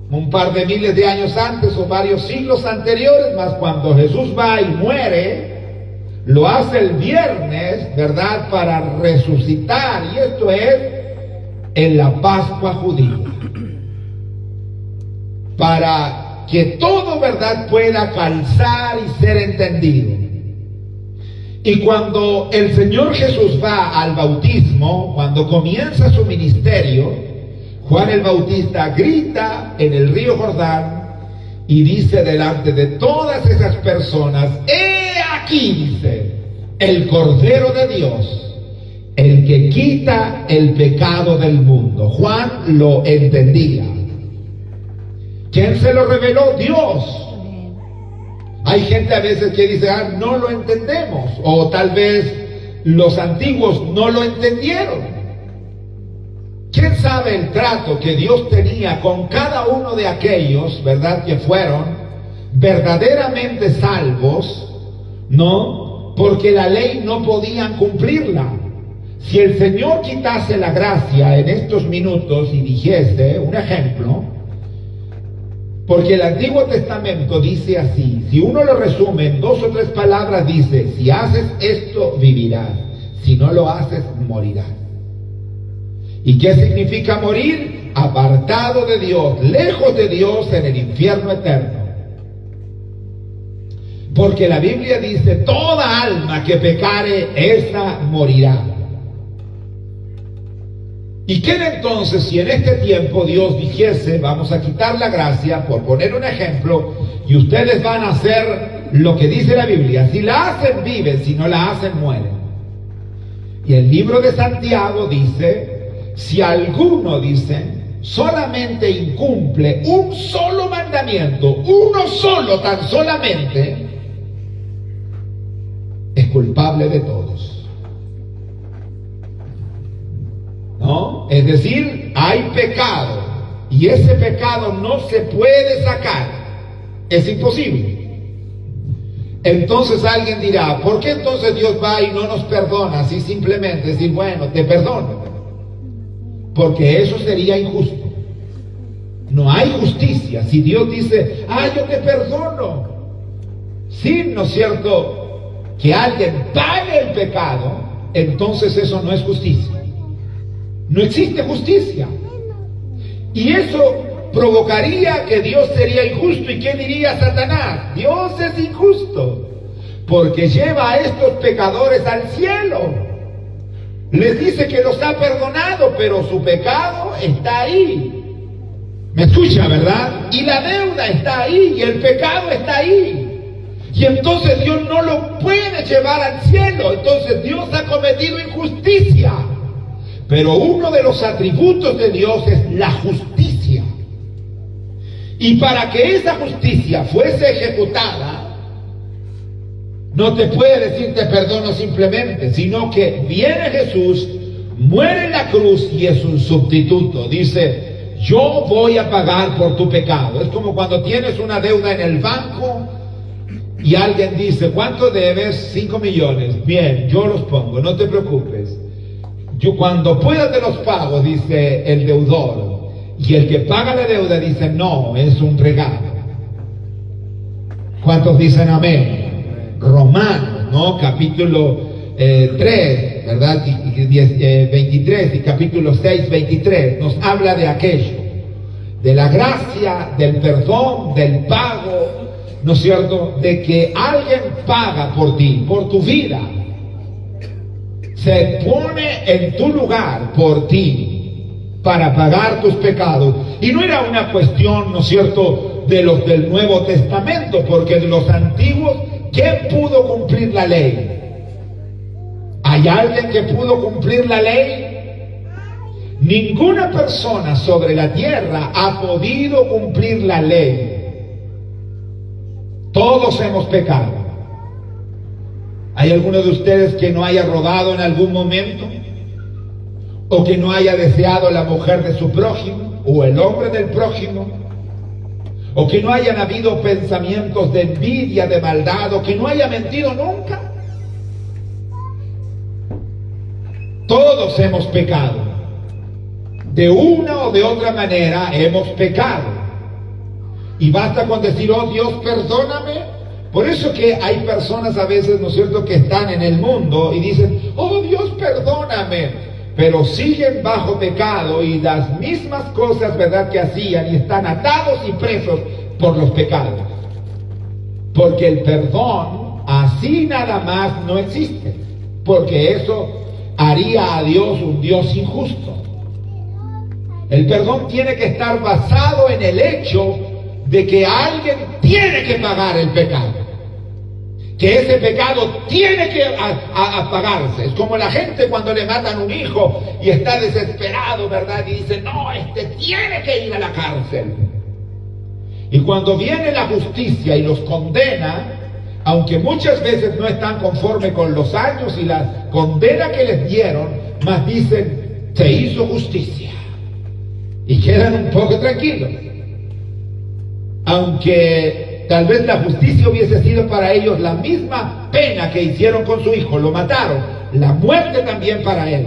Speaker 1: un par de miles de años antes o varios siglos anteriores, más cuando Jesús va y muere, lo hace el viernes, ¿verdad?, para resucitar, y esto es en la Pascua judía, para que todo, ¿verdad?, pueda calzar y ser entendido. Y cuando el Señor Jesús va al bautismo, cuando comienza su ministerio, Juan el Bautista grita en el río Jordán y dice delante de todas esas personas: he aquí, dice, el Cordero de Dios, el que quita el pecado del mundo. Juan lo entendía. ¿Quién se lo reveló? Dios. Hay gente a veces que dice: no lo entendemos, o tal vez los antiguos no lo entendieron. ¿Quién sabe el trato que Dios tenía con cada uno de aquellos, ¿verdad?, que fueron verdaderamente salvos, ¿no? Porque la ley no podían cumplirla. Si el Señor quitase la gracia en estos minutos y dijese un ejemplo, porque el Antiguo Testamento dice así, si uno lo resume en 2 o 3 palabras, dice: si haces esto, vivirás; si no lo haces, morirás. ¿Y qué significa morir? Apartado de Dios, lejos de Dios, en el infierno eterno. Porque la Biblia dice: toda alma que pecare, esa morirá. ¿Y qué entonces si en este tiempo Dios dijese: vamos a quitar la gracia, por poner un ejemplo, y ustedes van a hacer lo que dice la Biblia? Si la hacen, viven; si no la hacen, mueren. Y el libro de Santiago dice: si alguno, dice, solamente incumple un solo mandamiento, uno solo tan solamente, es culpable de todos. ¿No? Es decir, hay pecado, y ese pecado no se puede sacar, es imposible. Entonces alguien dirá: ¿por qué entonces Dios va y no nos perdona? Así simplemente decir: bueno, te perdono. Porque eso sería injusto. No hay justicia. Si Dios dice: yo te perdono, sin, ¿no es cierto?, que alguien pague el pecado, entonces eso no es justicia. No existe justicia. Y eso provocaría que Dios sería injusto. ¿Y qué diría Satanás? Dios es injusto, porque lleva a estos pecadores al cielo. Les dice que los ha perdonado, pero su pecado está ahí. ¿Me escucha, verdad? Y la deuda está ahí, y el pecado está ahí. Y entonces Dios no lo puede llevar al cielo. Entonces Dios ha cometido injusticia. Pero uno de los atributos de Dios es la justicia. Y para que esa justicia fuese ejecutada, no te puede decir: te perdono simplemente, sino que viene Jesús, muere en la cruz y es un sustituto. Dice: yo voy a pagar por tu pecado. Es como cuando tienes una deuda en el banco y alguien dice: ¿cuánto debes? 5 millones. Bien, yo los pongo, no te preocupes. Yo cuando pueda te los pago, dice el deudor. Y el que paga la deuda dice: no, es un regalo. ¿Cuántos dicen amén? Romanos, ¿no? Capítulo 3, ¿verdad? 23 y capítulo 6, 23, nos habla de aquello, de la gracia, del perdón, del pago, ¿no es cierto?, de que alguien paga por ti, por tu vida. se pone en tu lugar por ti para pagar tus pecados. Y no era una cuestión, ¿no es cierto?, de los del Nuevo Testamento, porque de los antiguos, ¿quién pudo cumplir la ley? ¿Hay alguien que pudo cumplir la ley? Ninguna persona sobre la tierra ha podido cumplir la ley. Todos hemos pecado. ¿Hay alguno de ustedes que no haya rodado en algún momento? ¿O que no haya deseado la mujer de su prójimo? ¿O el hombre del prójimo? ¿O que no hayan habido pensamientos de envidia, de maldad? ¿O que no haya mentido nunca? Todos hemos pecado. De una o de otra manera hemos pecado. Y basta con decir, oh Dios, perdóname. Por eso que hay personas a veces, ¿no es cierto?, que están en el mundo y dicen, oh Dios, perdóname. Pero siguen bajo pecado y las mismas cosas, ¿verdad?, que hacían, y están atados y presos por los pecados. Porque el perdón así nada más no existe. Porque eso haría a Dios un Dios injusto. El perdón tiene que estar basado en el hecho de que alguien tiene que pagar el pecado, que ese pecado tiene que pagarse. Es como la gente cuando le matan un hijo y está desesperado, ¿verdad?, y dice, no, tiene que ir a la cárcel. Y cuando viene la justicia y los condena, aunque muchas veces no están conforme con los años y la condena que les dieron, más dicen, se hizo justicia, y quedan un poco tranquilos. Aunque tal vez la justicia hubiese sido para ellos la misma pena que hicieron con su hijo, lo mataron, la muerte también para él.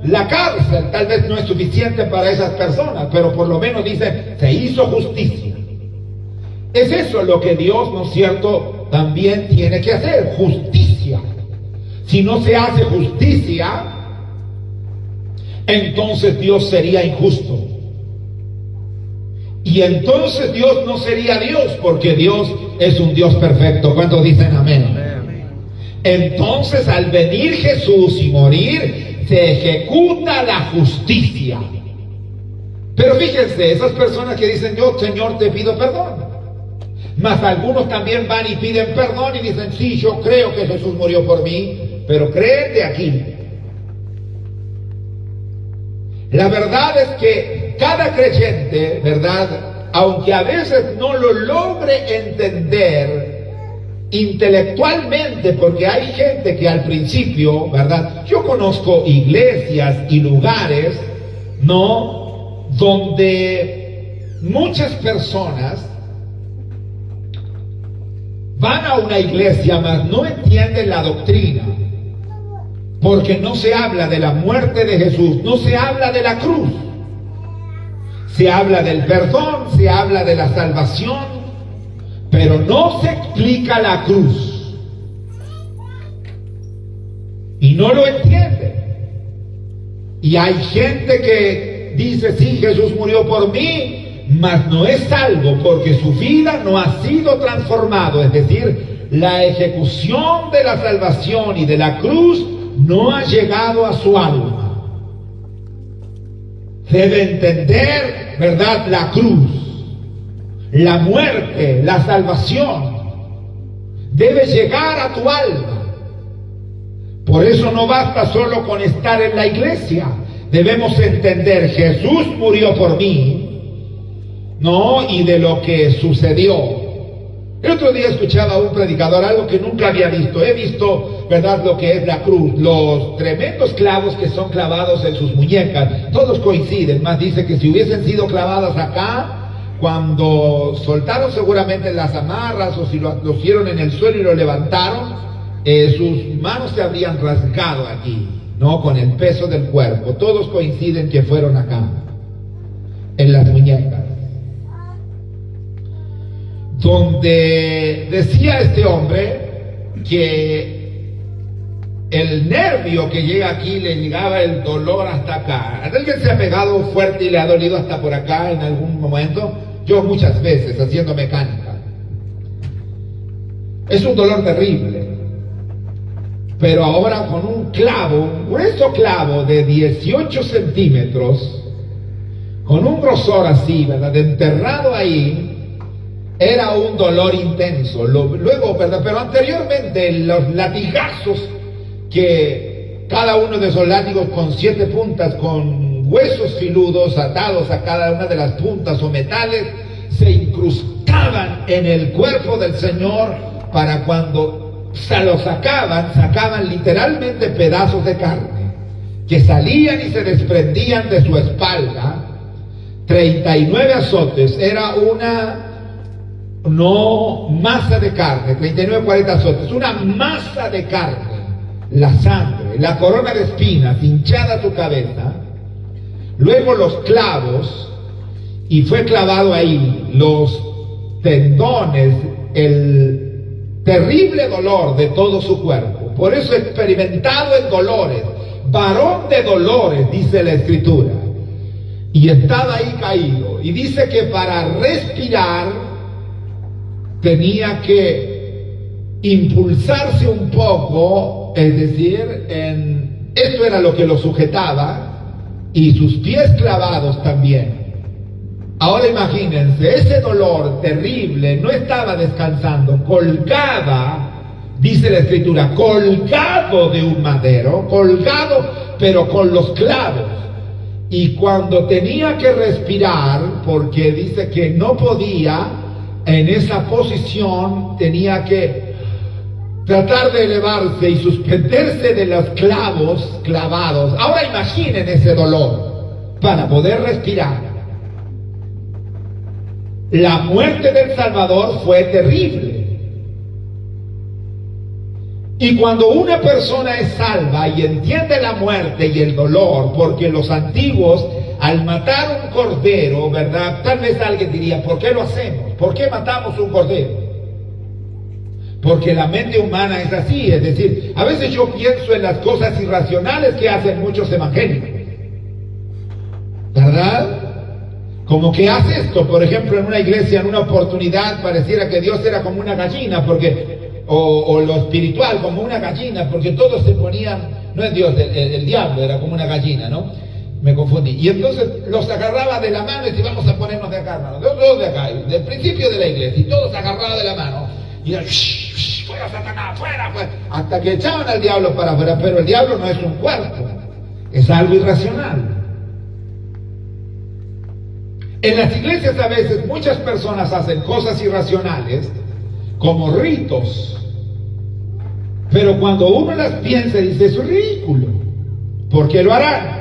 Speaker 1: La cárcel tal vez no es suficiente para esas personas, pero por lo menos dicen, se hizo justicia. Es eso lo que Dios, ¿no es cierto?, también tiene que hacer, justicia. Si no se hace justicia, entonces Dios sería injusto. Y entonces Dios no sería Dios, porque Dios es un Dios perfecto. ¿Cuántos dicen amén? Entonces, al venir Jesús y morir, se ejecuta la justicia. Pero fíjense, esas personas que dicen, yo, Señor, te pido perdón. Mas algunos también van y piden perdón y dicen, sí, yo creo que Jesús murió por mí, pero creen de aquí. La verdad es que cada creyente, ¿verdad?, aunque a veces no lo logre entender intelectualmente, porque hay gente que al principio, ¿verdad?, yo conozco iglesias y lugares, ¿no?, donde muchas personas van a una iglesia, mas no entienden la doctrina. Porque no se habla de la muerte de Jesús, no se habla de la cruz. Se habla del perdón, se habla de la salvación, pero no se explica la cruz. Y no lo entiende. Y hay gente que dice, sí, Jesús murió por mí, mas no es salvo porque su vida no ha sido transformado. Es decir, la ejecución de la salvación y de la cruz no ha llegado a su alma. Debe entender, ¿verdad?, la cruz, la muerte, la salvación. Debe llegar a tu alma. Por eso no basta solo con estar en la iglesia. Debemos entender, Jesús murió por mí, ¿no?, y de lo que sucedió. El otro día escuchaba a un predicador algo que nunca había visto. He visto, ¿verdad?, lo que es la cruz, los tremendos clavos que son clavados en sus muñecas. Todos coinciden, más dice que si hubiesen sido clavadas acá, cuando soltaron seguramente las amarras o si lo hicieron en el suelo y lo levantaron, sus manos se habrían rasgado aquí, ¿no?, con el peso del cuerpo. Todos coinciden que fueron acá, en las muñecas. Donde decía este hombre que el nervio que llega aquí le llegaba el dolor hasta acá. ¿Alguien se ha pegado fuerte y le ha dolido hasta por acá en algún momento? Yo muchas veces, haciendo mecánica. Es un dolor terrible. pero ahora con un clavo, un grueso clavo de 18 centímetros, con un grosor así, ¿verdad? Enterrado ahí, era un dolor intenso. Luego, ¿verdad? Pero anteriormente los latigazos, que cada uno de esos látigos con 7 puntas, con huesos filudos atados a cada una de las puntas o metales, se incrustaban en el cuerpo del Señor para cuando se lo sacaban literalmente pedazos de carne que salían y se desprendían de su espalda. 39 azotes, era una no masa de carne, 39, 40 azotes, una masa de carne, la sangre, la corona de espinas hinchada su cabeza, luego los clavos, y fue clavado ahí los tendones, el terrible dolor de todo su cuerpo. Por eso experimentado en dolores, varón de dolores, dice la Escritura, y estaba ahí caído, y dice que para respirar tenía que impulsarse un poco, es decir, esto era lo que lo sujetaba, y sus pies clavados también. Ahora imagínense, ese dolor terrible, no estaba descansando, colgaba, dice la Escritura, colgado de un madero, colgado pero con los clavos. Y cuando tenía que respirar, porque dice que no podía, en esa posición tenía que tratar de elevarse y suspenderse de los clavos clavados. Ahora imaginen ese dolor para poder respirar. La muerte del Salvador fue terrible. Y cuando una persona es salva y entiende la muerte y el dolor, porque los antiguos, al matar un cordero, ¿verdad? Tal vez alguien diría, ¿por qué lo hacemos? ¿Por qué matamos un cordero? Porque la mente humana es así, es decir, a veces yo pienso en las cosas irracionales que hacen muchos evangélicos, ¿verdad? Como que hace esto, por ejemplo, en una iglesia, en una oportunidad, pareciera que Dios era como una gallina, porque, o lo espiritual como una gallina, porque todos se ponían, no es Dios, el diablo era como una gallina, ¿no? Me confundí. Y entonces los agarraba de la mano y decía, vamos a ponernos de acá, hermano, todos de acá, del principio de la iglesia, y todos agarraban de la mano, y era, fuera Satanás, fuera, fuera, hasta que echaban al diablo para afuera, pero el diablo no es un cuerpo, es algo irracional. En las iglesias a veces muchas personas hacen cosas irracionales como ritos, pero cuando uno las piensa dice, eso es ridículo, ¿por qué lo harán?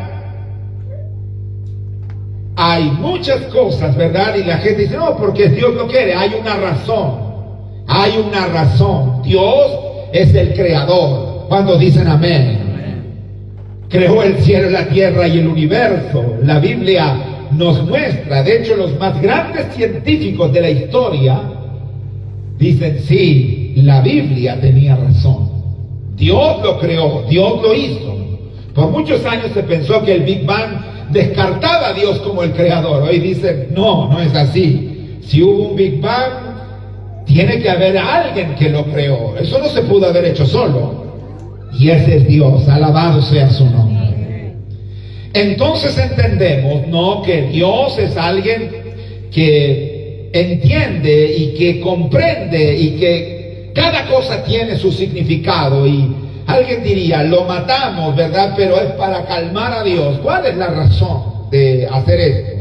Speaker 1: Hay muchas cosas, ¿verdad? Y la gente dice, no, porque Dios lo quiere. Hay una razón. Dios es el creador. Cuando dicen amén, creó el cielo, la tierra y el universo. La Biblia nos muestra, de hecho los más grandes científicos de la historia dicen, sí, la Biblia tenía razón, Dios lo creó, Dios lo hizo. Por muchos años se pensó que el Big Bang descartaba a Dios como el creador. Hoy dicen, no, no es así. Si hubo un Big Bang, tiene que haber alguien que lo creó, eso no se pudo haber hecho solo, y ese es Dios, alabado sea su nombre. Entonces entendemos, ¿no?, que Dios es alguien que entiende y que comprende y que cada cosa tiene su significado. Y alguien diría, lo matamos, ¿verdad?, pero es para calmar a Dios. ¿Cuál es la razón de hacer esto?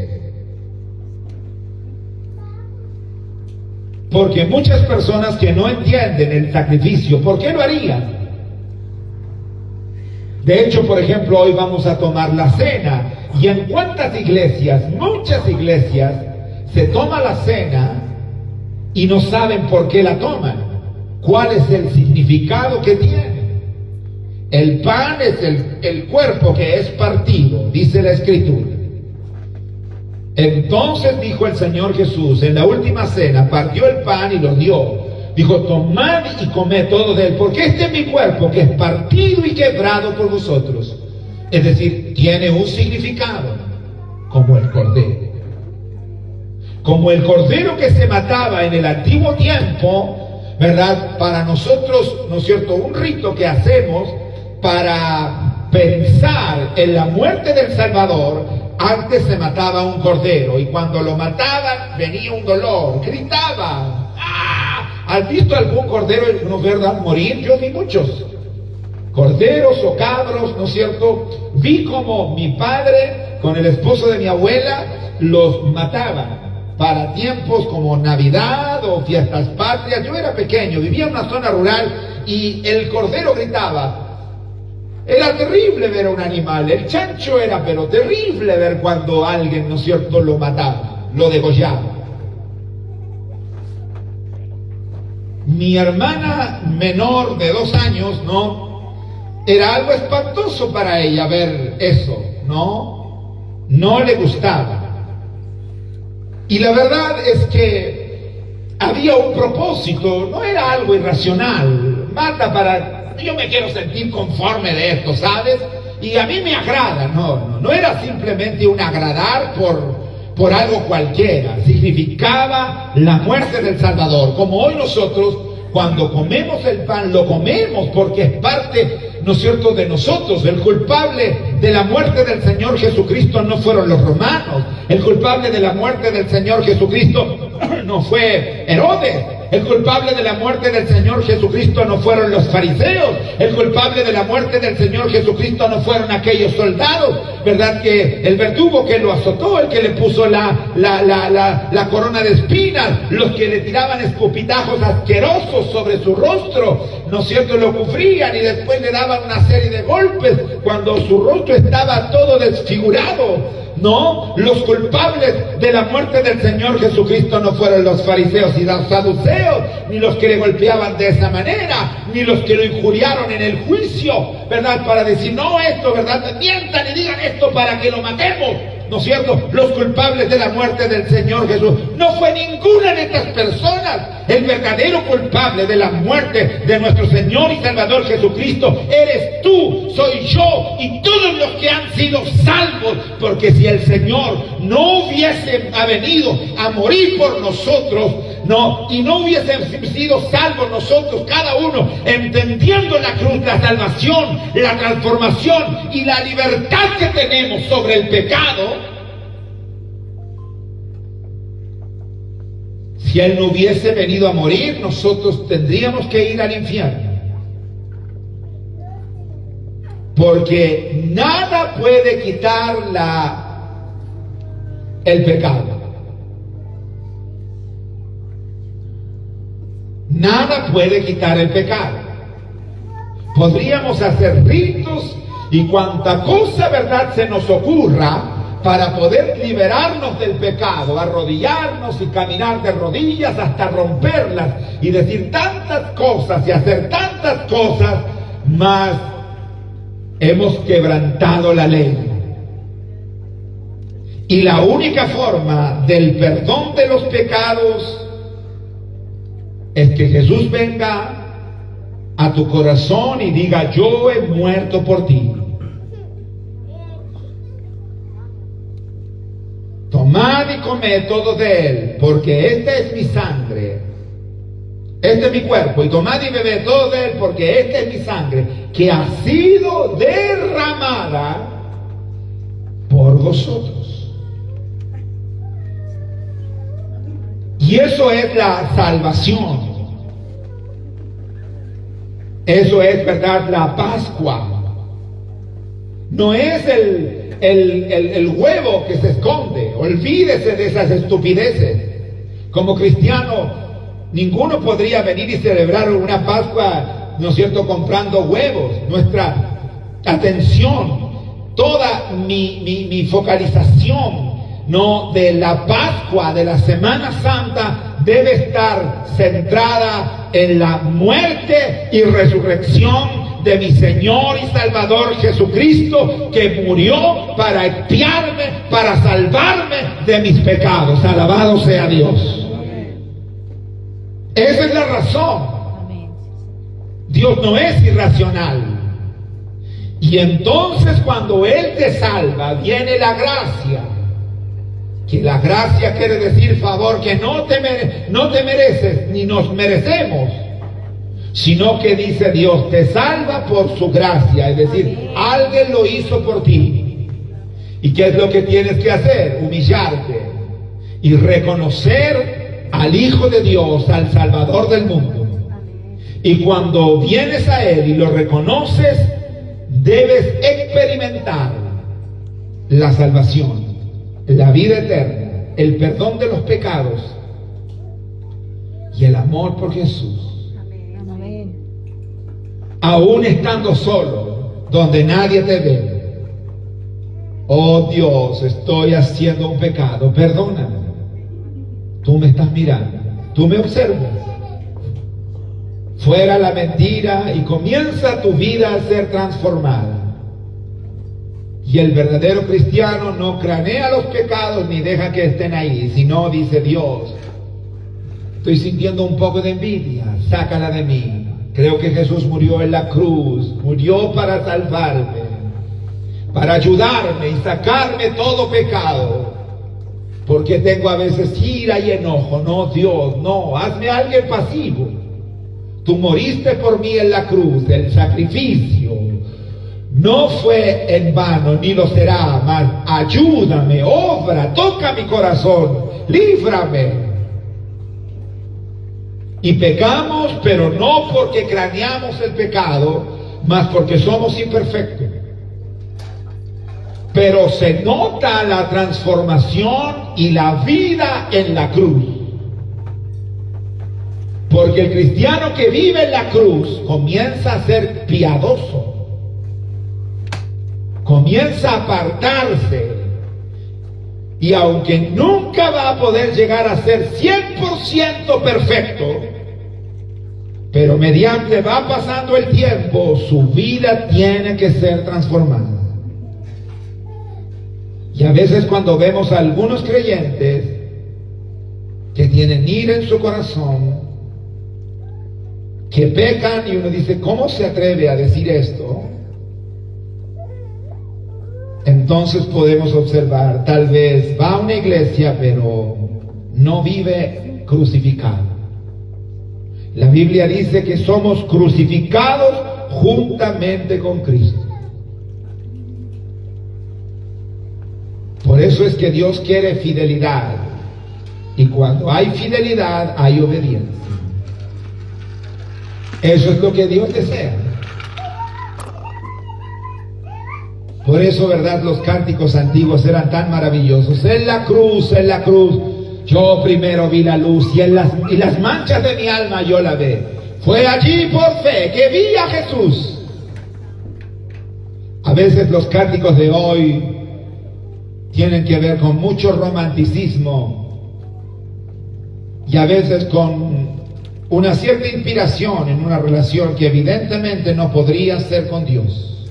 Speaker 1: Porque muchas personas que no entienden el sacrificio, ¿por qué lo harían? De hecho, por ejemplo, hoy vamos a tomar la cena, y en cuántas iglesias, muchas iglesias, se toma la cena y no saben por qué la toman, cuál es el significado que tiene. El pan es el cuerpo que es partido, dice la Escritura. Entonces dijo el Señor Jesús, en la última cena, partió el pan y lo dio. Dijo, tomad y comed todo de él, porque este es mi cuerpo que es partido y quebrado por vosotros. Es decir, tiene un significado, como el cordero. Como el cordero que se mataba en el antiguo tiempo ¿verdad? Para nosotros, ¿no es cierto?, un rito que hacemos para pensar en la muerte del Salvador. Antes se mataba un cordero y cuando lo mataban venía un dolor, gritaban. ¡Ah! ¿Has visto algún cordero, no verdad, morir? Yo vi muchos corderos o cabros, ¿no es cierto? Vi como mi padre con el esposo de mi abuela los mataban para tiempos como Navidad o fiestas patrias. Yo era pequeño, vivía en una zona rural y el cordero gritaba. Era terrible ver a un animal, el chancho era pero terrible ver cuando alguien, ¿no es cierto?, lo mataba, lo degollaba. Mi hermana menor de 2 años, ¿no?, era algo espantoso para ella ver eso, no le gustaba. Y la verdad es que había un propósito, no era algo irracional, mata para... Yo me quiero sentir conforme de esto, ¿sabes? Y a mí me agrada, no era simplemente un agradar por algo cualquiera, significaba la muerte del Salvador. Como hoy nosotros, cuando comemos el pan, lo comemos porque es parte, ¿no es cierto?, de nosotros. El culpable de la muerte del Señor Jesucristo no fueron los romanos, el culpable de la muerte del Señor Jesucristo no fue Herodes. El culpable de la muerte del Señor Jesucristo no fueron los fariseos. El culpable de la muerte del Señor Jesucristo no fueron aquellos soldados, ¿verdad?, que el verdugo que lo azotó, el que le puso la corona de espinas, los que le tiraban escupitajos asquerosos sobre su rostro, ¿no es cierto?, lo cubrían y después le daban una serie de golpes cuando su rostro estaba todo desfigurado. No, los culpables de la muerte del Señor Jesucristo no fueron los fariseos y los saduceos, ni los que le golpeaban de esa manera, ni los que lo injuriaron en el juicio, ¿verdad?, para decir, no, esto, ¿verdad?, mientan y digan esto para que lo matemos, ¿no es cierto? Los culpables de la muerte del Señor Jesús no fue ninguna de estas personas. El verdadero culpable de la muerte de nuestro Señor y Salvador Jesucristo eres tú, soy yo y todos los que han sido salvos, porque si el Señor no hubiese venido a morir por nosotros, y no hubiesen sido salvos nosotros, cada uno entendiendo la cruz, la salvación, la transformación y la libertad que tenemos sobre el pecado, si Él no hubiese venido a morir, nosotros tendríamos que ir al infierno. Porque nada puede quitar el pecado. Nada puede quitar el pecado. Podríamos hacer ritos y cuanta cosa, ¿verdad?, se nos ocurra para poder liberarnos del pecado, arrodillarnos y caminar de rodillas hasta romperlas y decir tantas cosas y hacer tantas cosas, mas hemos quebrantado la ley. Y la única forma del perdón de los pecados es que Jesús venga a tu corazón y diga, yo he muerto por ti. Tomad y comed todo de él, porque esta es mi sangre, este es mi cuerpo, y tomad y bebed todo de él, porque esta es mi sangre, que ha sido derramada por vosotros. Y eso es la salvación. Eso es, ¿verdad?, la Pascua. No es el huevo que se esconde. Olvídese de esas estupideces. Como cristiano, ninguno podría venir y celebrar una Pascua, ¿no es cierto?, comprando huevos. Nuestra atención, toda mi focalización, de la Pascua, de la Semana Santa, debe estar centrada en la muerte y resurrección de mi Señor y Salvador Jesucristo, que murió para expiarme, para salvarme de mis pecados. Alabado sea Dios. Esa es la razón. Dios no es irracional. Y entonces cuando Él te salva, viene la gracia. Que la gracia quiere decir favor que no te mereces ni nos merecemos. sino que dice Dios, te salva por su gracia, es decir, alguien lo hizo por ti. ¿Y qué es lo que tienes que hacer? Humillarte y reconocer al Hijo de Dios, al Salvador del mundo. Y cuando vienes a Él y lo reconoces, debes experimentar la salvación, la vida eterna, el perdón de los pecados y el amor por Jesús.
Speaker 3: Amén.
Speaker 1: Aún estando solo, donde nadie te ve. Oh Dios, estoy haciendo un pecado, perdóname. Tú me estás mirando, tú me observas. Fuera la mentira y comienza tu vida a ser transformada. Y el verdadero cristiano no cranea los pecados ni deja que estén ahí, sino dice Dios, estoy sintiendo un poco de envidia, sácala de mí. Creo que Jesús murió en la cruz, murió para salvarme, para ayudarme y sacarme todo pecado. Porque tengo a veces ira y enojo. No, Dios, no, hazme alguien pasivo. Tú moriste por mí en la cruz, el sacrificio no fue en vano, ni lo será, mas ayúdame, obra, toca mi corazón, líbrame. Y pecamos, pero no porque craneamos el pecado, mas porque somos imperfectos. Pero se nota la transformación y la vida en la cruz. Porque el cristiano que vive en la cruz comienza a ser piadoso. Comienza a apartarse. Y aunque nunca va a poder llegar a ser 100% perfecto, pero mediante va pasando el tiempo, su vida tiene que ser transformada. Y a veces cuando vemos a algunos creyentes que tienen ira en su corazón, que pecan, y uno dice, ¿cómo se atreve a decir esto? Entonces podemos observar, tal vez va a una iglesia, pero no vive crucificado. La Biblia dice que somos crucificados juntamente con Cristo. Por eso es que Dios quiere fidelidad. Y cuando hay fidelidad, hay obediencia. Eso es lo que Dios desea. Por eso, ¿verdad? Los cánticos antiguos eran tan maravillosos. En la cruz, yo primero vi la luz y las manchas de mi alma yo la ve. Fue allí por fe que vi a Jesús. A veces los cánticos de hoy tienen que ver con mucho romanticismo y a veces con una cierta inspiración en una relación que evidentemente no podría ser con Dios.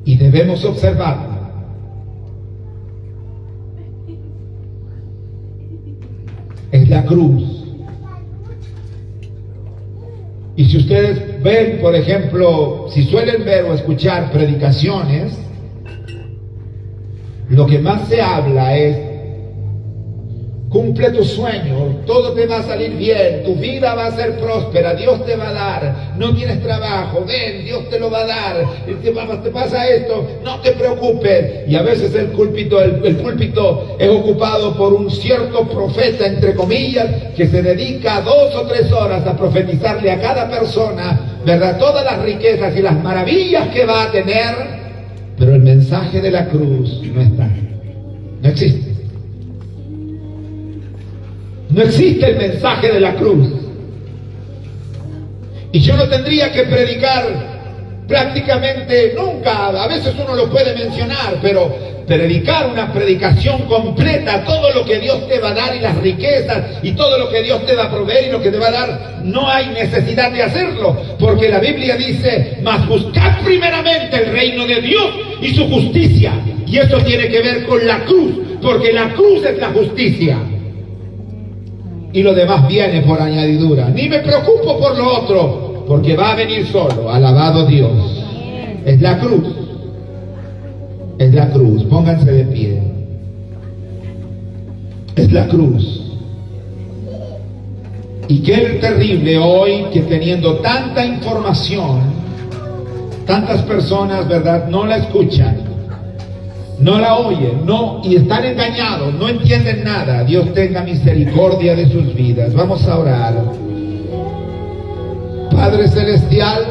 Speaker 1: Y debemos observarlo. Es la cruz. Y si ustedes ven, por ejemplo, si suelen ver o escuchar predicaciones, lo que más se habla es: cumple tu sueño, todo te va a salir bien, tu vida va a ser próspera, Dios te va a dar, no tienes trabajo, ven, Dios te lo va a dar, te pasa esto, no te preocupes. Y a veces el púlpito es ocupado por un cierto profeta, entre comillas, que se dedica 2 o 3 horas a profetizarle a cada persona, ¿verdad?, todas las riquezas y las maravillas que va a tener, pero el mensaje de la cruz no está, no existe. No existe el mensaje de la cruz. Y yo no tendría que predicar prácticamente nunca, a veces uno lo puede mencionar, pero predicar una predicación completa, todo lo que Dios te va a dar y las riquezas y todo lo que Dios te va a proveer y lo que te va a dar, no hay necesidad de hacerlo, porque la Biblia dice: mas buscad primeramente el reino de Dios y su justicia. Y eso tiene que ver con la cruz, porque la cruz es la justicia. Y lo demás viene por añadidura. Ni me preocupo por lo otro, porque va a venir solo. Alabado Dios. Es la cruz. Es la cruz. Pónganse de pie. Es la cruz. Y qué terrible hoy que teniendo tanta información, tantas personas, ¿verdad?, no la escuchan, no la oyen, no, y están engañados, no entienden nada. Dios tenga misericordia de sus vidas. Vamos a orar. Padre Celestial,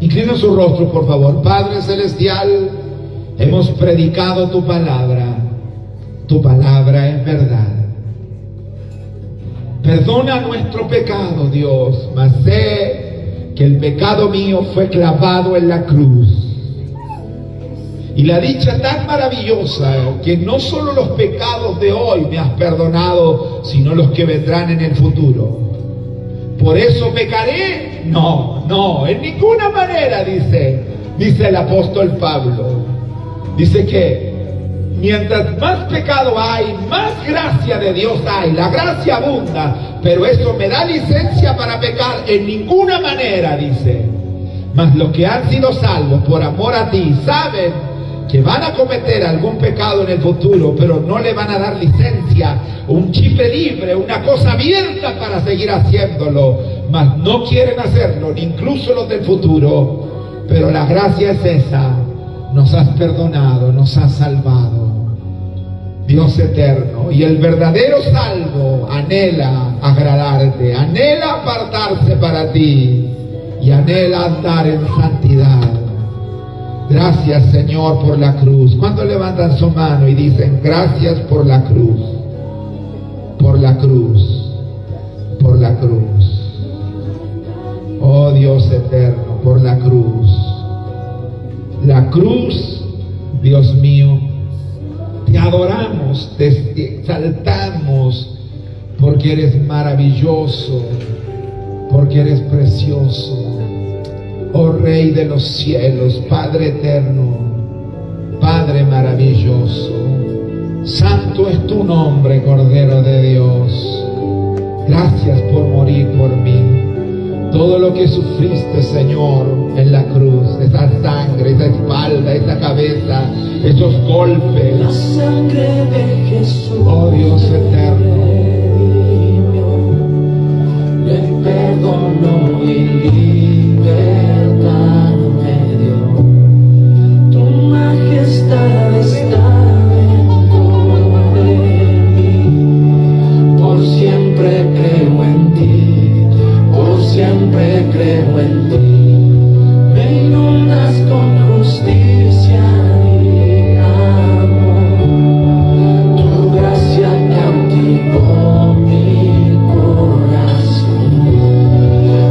Speaker 1: inclina su rostro, por favor. Padre Celestial, hemos predicado tu palabra es verdad. Perdona nuestro pecado, Dios, mas sé que el pecado mío fue clavado en la cruz. Y la dicha tan maravillosa que no solo los pecados de hoy me has perdonado, sino los que vendrán en el futuro. ¿Por eso pecaré? No, en ninguna manera, dice el apóstol Pablo. Dice que mientras más pecado hay, más gracia de Dios hay. La gracia abunda, pero eso me da licencia para pecar en ninguna manera, dice. Mas los que han sido salvos por amor a ti saben que van a cometer algún pecado en el futuro, pero no le van a dar licencia, un chip libre, una cosa abierta para seguir haciéndolo. Mas no quieren hacerlo, ni incluso los del futuro. Pero la gracia es esa: nos has perdonado, nos has salvado. Dios eterno, y el verdadero salvo anhela agradarte, anhela apartarse para ti y anhela andar en santidad. Gracias, Señor, por la cruz. ¿Cuántos levantan su mano y dicen gracias por la cruz? Por la cruz, por la cruz. Oh Dios eterno, por la cruz. La cruz, Dios mío, te adoramos, te exaltamos, porque eres maravilloso, porque eres precioso. Oh Rey de los cielos, Padre eterno, Padre maravilloso, santo es tu nombre, Cordero de Dios. Gracias por morir por mí. Todo lo que sufriste, Señor, en la cruz, esa sangre, esa espalda, esa cabeza, esos golpes.
Speaker 4: La sangre de Jesús.
Speaker 1: Oh Dios eterno,
Speaker 4: le perdonó y libertad me dio. Tu majestad está dentro de mí. Por siempre creo en ti, por siempre creo en ti. Me inundas con justicia y amor. Tu gracia cautivó mi corazón.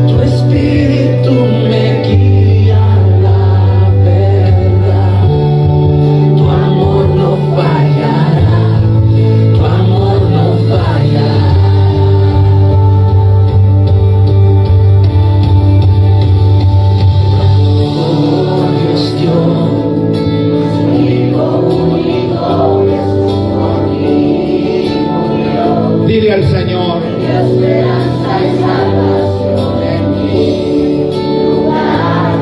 Speaker 4: Tu espíritu me guía a la verdad. Tu amor no fallará, tu amor no fallará. Oh Dios dio su Hijo único, Jesús por mí murió.
Speaker 1: dile al Señor:
Speaker 4: Mi esperanza y salvación en mi lugar.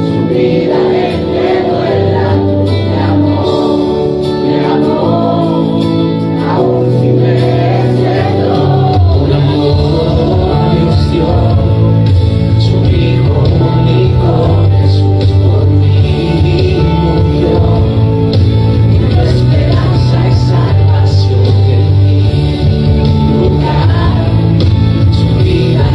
Speaker 4: Su vida entregó en la cruz, me amó, aún si me despertó. Por amor Dios dio su Hijo único, Jesús por mí murió. Mi esperanza y salvación en mi lugar. Su vida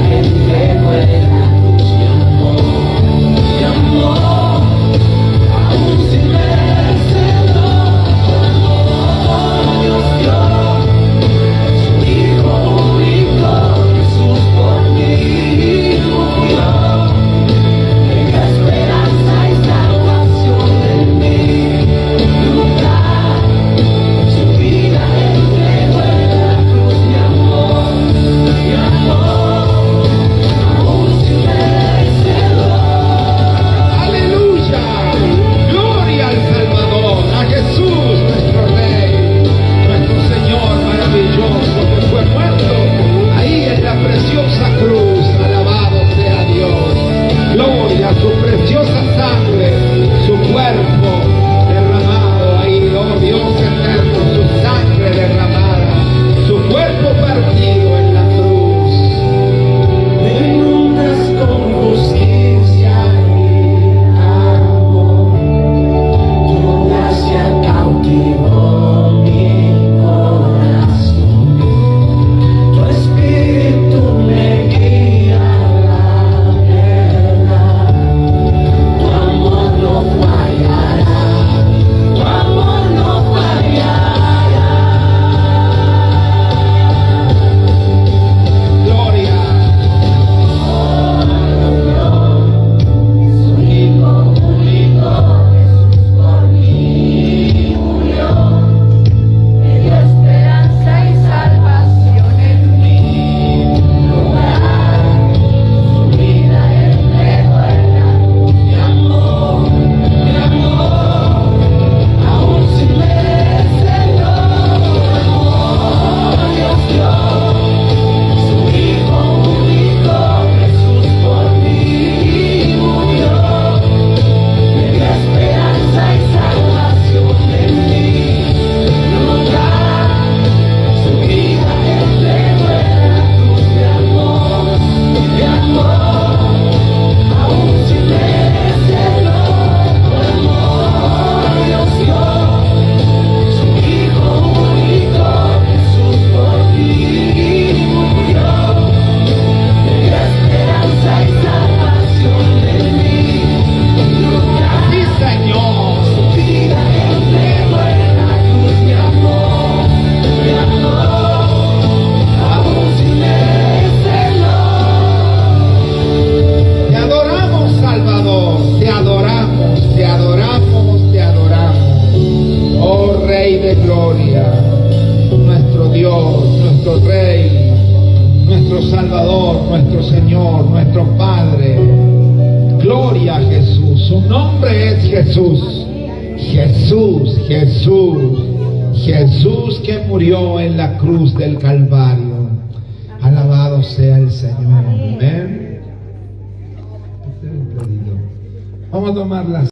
Speaker 1: nuestro Salvador, nuestro Señor, nuestro Padre. Gloria a Jesús. Su nombre es Jesús. Jesús, Jesús. Jesús que murió en la cruz del Calvario. Alabado sea el Señor. Amén. Vamos a tomar las